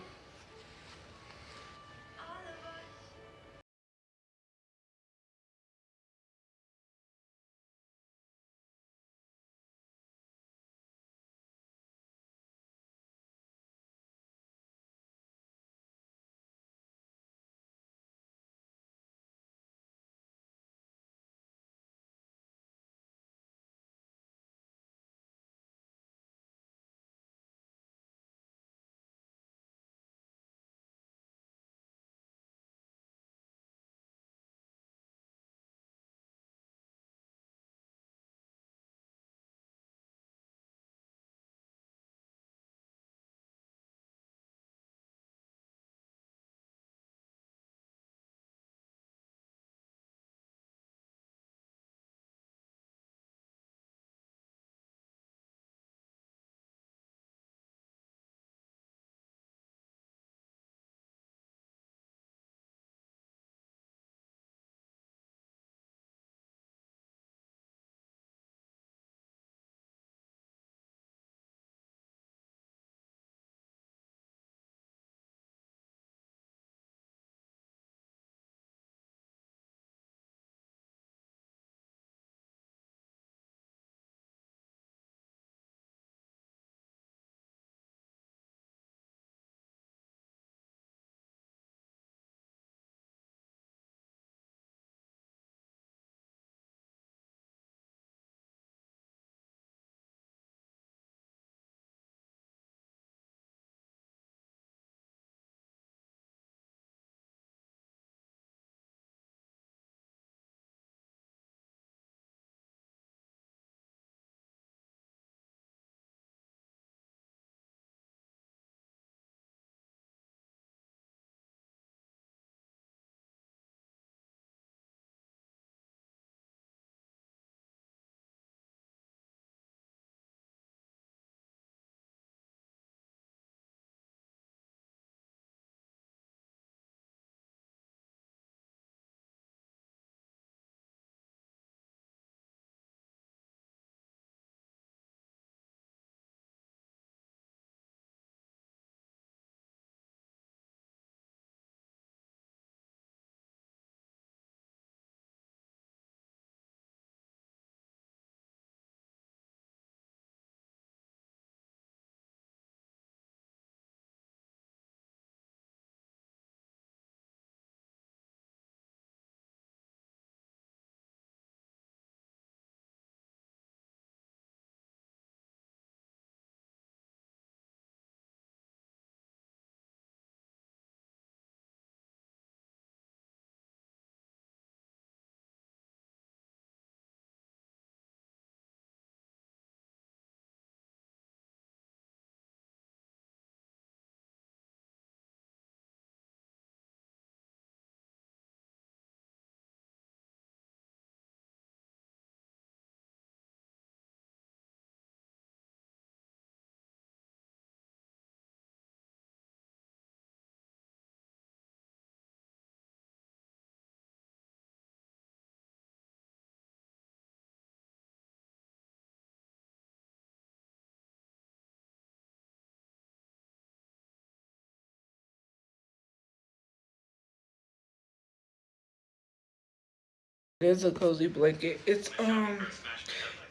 It is a cozy blanket. It's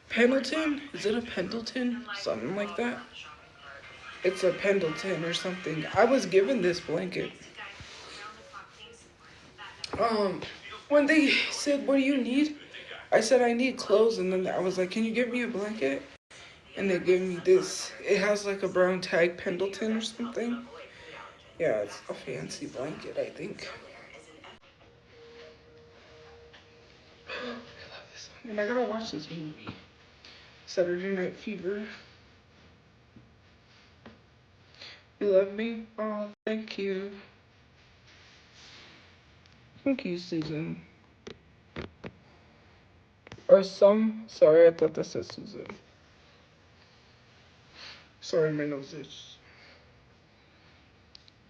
Pendleton. Is it a Pendleton? Something like that. It's a Pendleton or something. I was given this blanket. Um, when they said, "What do you need?" I said, "I need clothes," and then I was like, "Can you give me a blanket?" And they gave me this. It has like a brown tag, Pendleton or something. Yeah, it's a fancy blanket, I think. I love this one. And I gotta watch this movie. Saturday Night Fever. You love me? Oh, thank you. Thank you, Susan. Or some. Sorry, I thought that said Susan. Sorry, my nose is.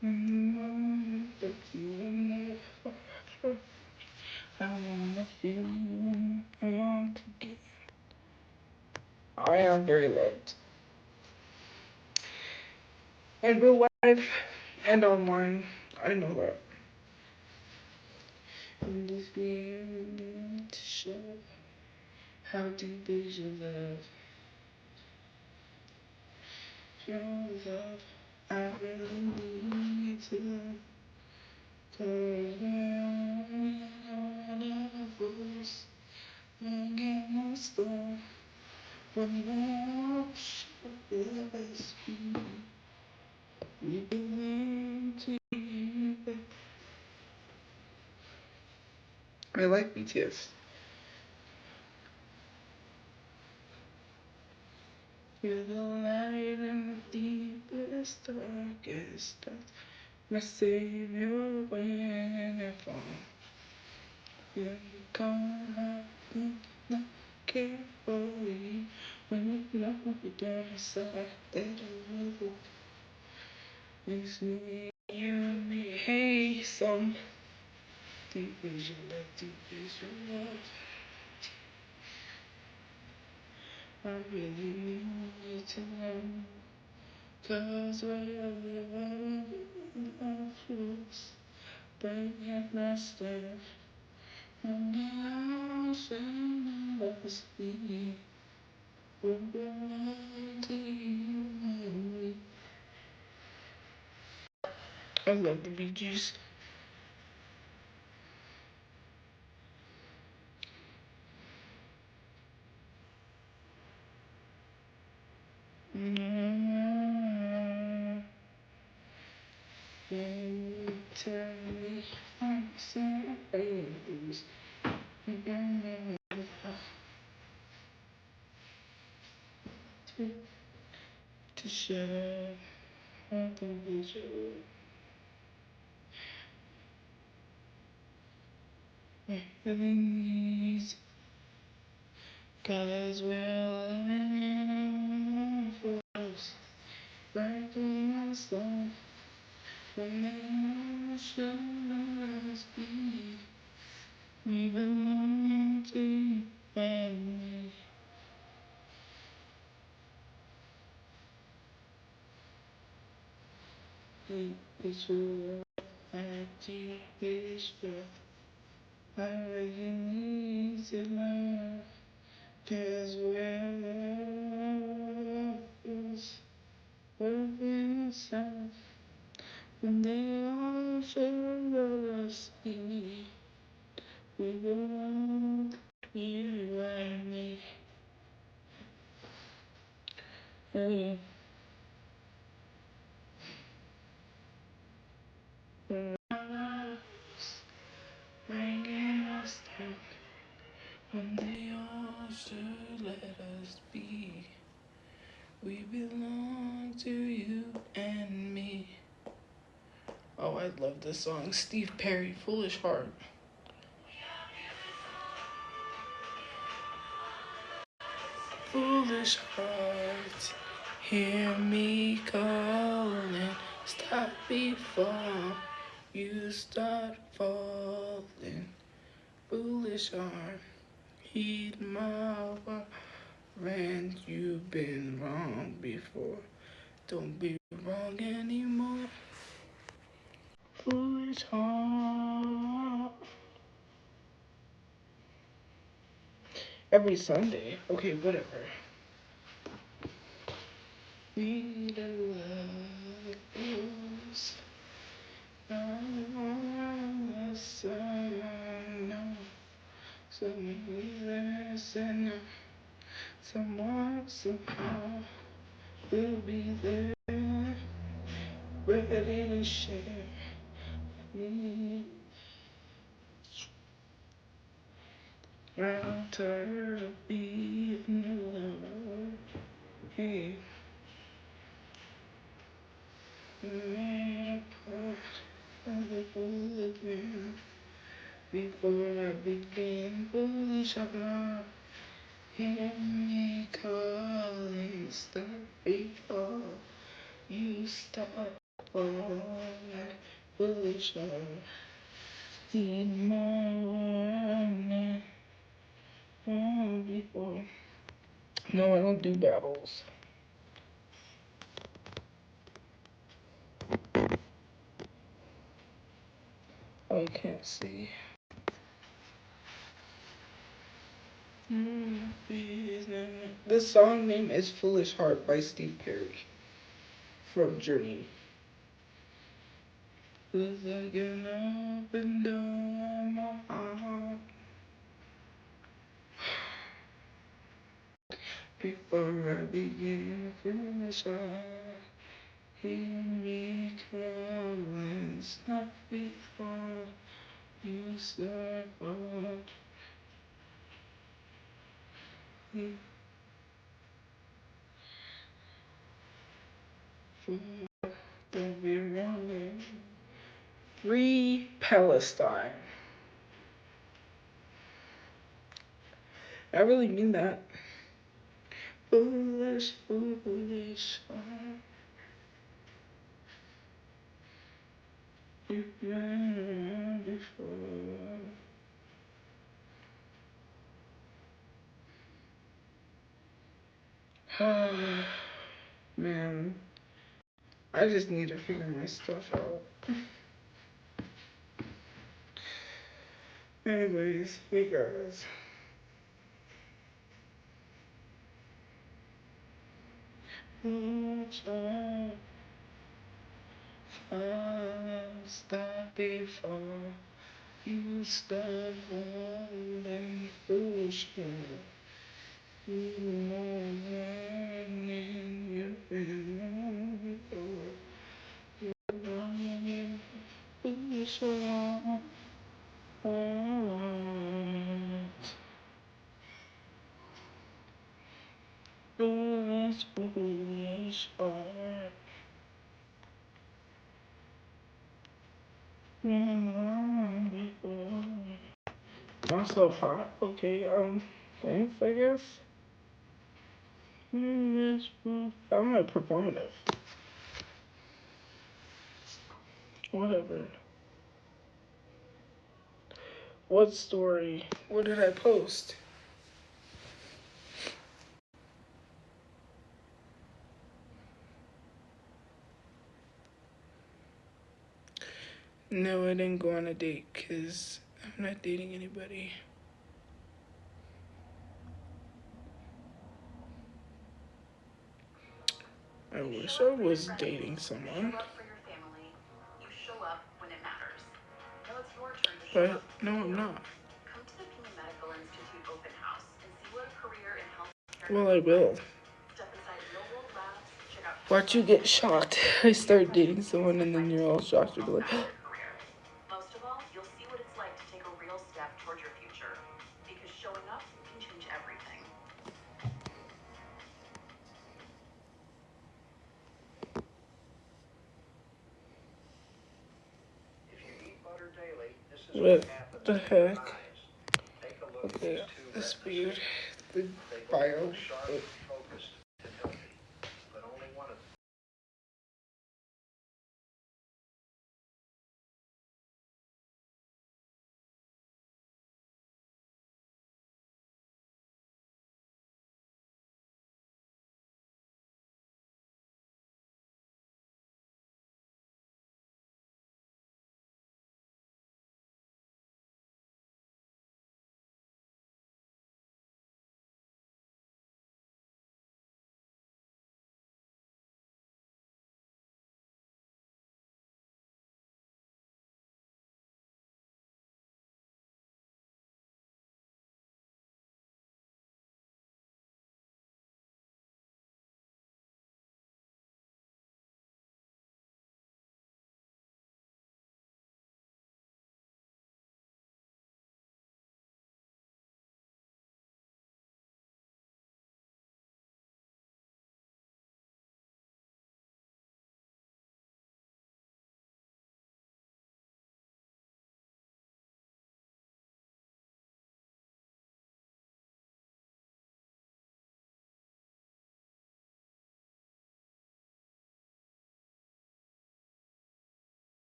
Thank you. I wanna feel you. I want to get. I am very loved. In real life and online. I know that. In this game to show how deep is your love. Your love. I really need to. Cause we're again stuff when love is we belong to you. I like BTS. You're the light in the deepest, darkest stuff. My savior when I fall. You come up not carefully when you know you don't decide that it will makes me you and me. Hey, some deep is your love, deep is your love. I really need to know. Cause we're living in truth, breaking the stuff. And the ocean loves me. We're belong to you and me. I love the Bee Gees. Tell me I'm serious. To share the visual. Living easy, cause we're living for us. Breaking us off when the ocean has been. We belong to you and me. It's your activation. I really need to learn. Cause we're inside when they all should us see. We belong to you and me. Hey, bringing us down when they all should let us be. We belong to you and me. Oh, I love this song. Steve Perry, Foolish Heart. Foolish heart, hear me calling. Stop before you start falling. Foolish heart, heed my warning. You've been wrong before. Don't be wrong anymore. Foolish heart. Every Sunday. Okay, whatever. Need a love. Someone, somehow will be there, ready to share. I'm tired of being alone. Hey. Before I begin, foolish of love, hear me calling, stop before you start falling, foolish love, in morning, before. No, I don't do battles. I can't see. This song name is Foolish Heart by Steve Perry from Journey. Was I gonna open door my heart before I begin to finish off? Hear me calling, stop before you start off. Don't be running. Free Palestine. I really mean that. Foolish, foolish. You've been before. Man, I just need to figure my stuff out. Anyways, hey guys. Stop before you start holding foolishness. You know when you've been wrong before. You're wrong foolish heart. Foolish, foolish heart. Myself hot. Okay, thanks, I guess. I'm not performative. Whatever. What story? What did I post? No, I didn't go on a date because I'm not dating anybody. I wish I was dating someone. But no, I'm not. Well, I will. Watch you get shocked. I start dating someone and then you're all shocked. You'll be like, Most of all, you'll see what it's like to take a real step toward your future. Because showing up can change everything. If you eat butter daily, this is what happens. the heck? Take a look Okay, at these two that's breakfasts. weird. The They both bio. look sharp, focused, and healthy, but only one of them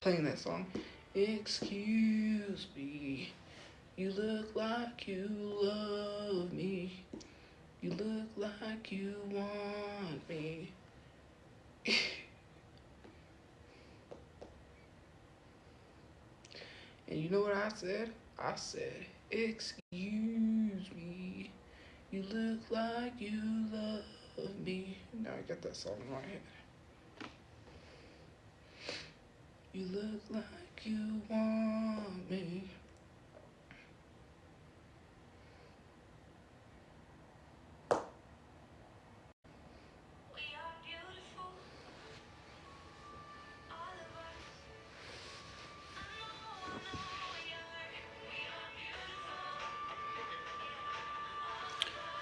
playing that song. Excuse me, you look like you love me. You look like you want me. And you know what I said? I said, excuse me, you look like you love me. Now I got that song in my head. You look like you want me.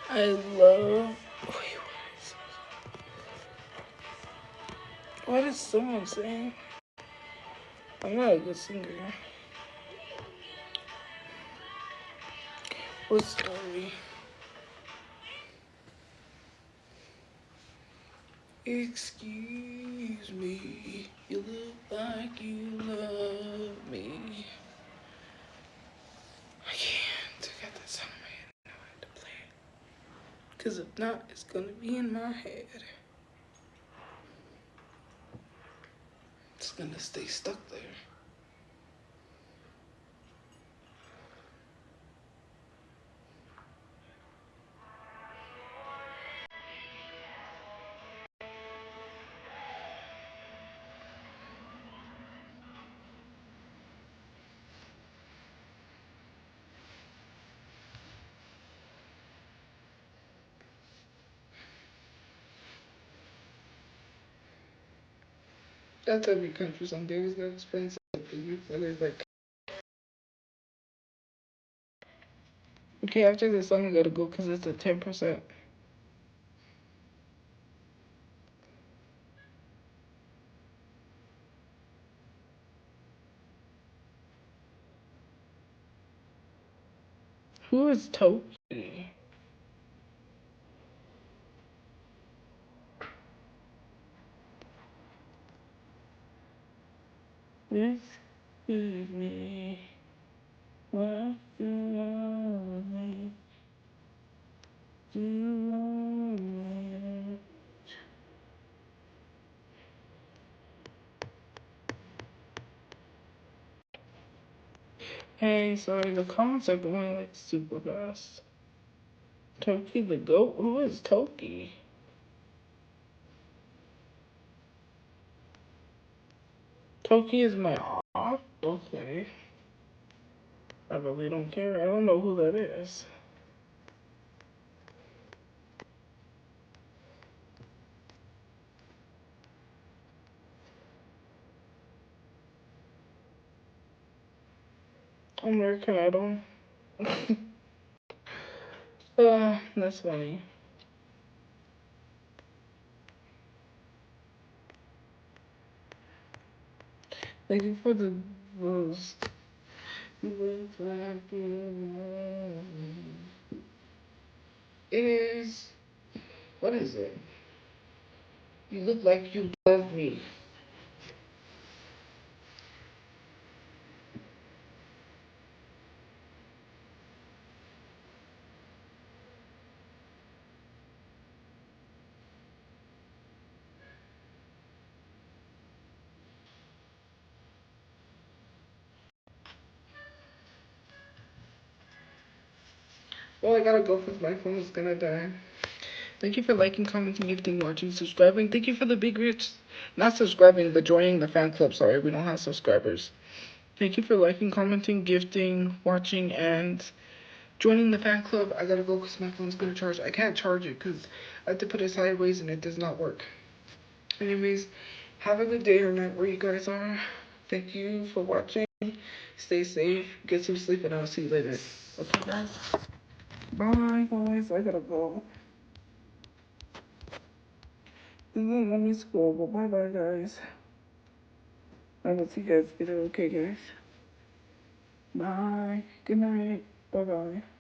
I love. What is someone saying? I'm not a good singer. What story? Excuse me, you look like you love me. I can't. I got that song in my head. Now I have to play it. Because if not, it's going to be in my head. It's going to stay stuck there. That's every country song. They always got expensive. So there's like. Okay, after this song, I gotta go because it's a 10%. Who is Toki? Excuse me. What do you want me? Do you want me? Hey, sorry, the comments are going like super fast. Toki the goat? Who is Toki? Toki is my off? Okay. I really don't care. I don't know who that is. American Idol. That's funny. Thank you for the boost. It is. What is it? You look like you love me. Well, I gotta go because my phone is gonna die. Thank you for liking, commenting, gifting, watching, subscribing. Thank you for the big rich. Not subscribing, but joining the fan club. Sorry, we don't have subscribers. Thank you for liking, commenting, gifting, watching, and joining the fan club. I gotta go because my phone's gonna charge. I can't charge it because I have to put it sideways and it does not work. Anyways, have a good day or night where you guys are. Thank you for watching. Stay safe, get some sleep, and I'll see you later. Okay, guys? Bye, guys. I gotta go. This is let me school, but bye-bye, guys. I will see you guys later. Okay, guys? Bye. Good night. Bye-bye.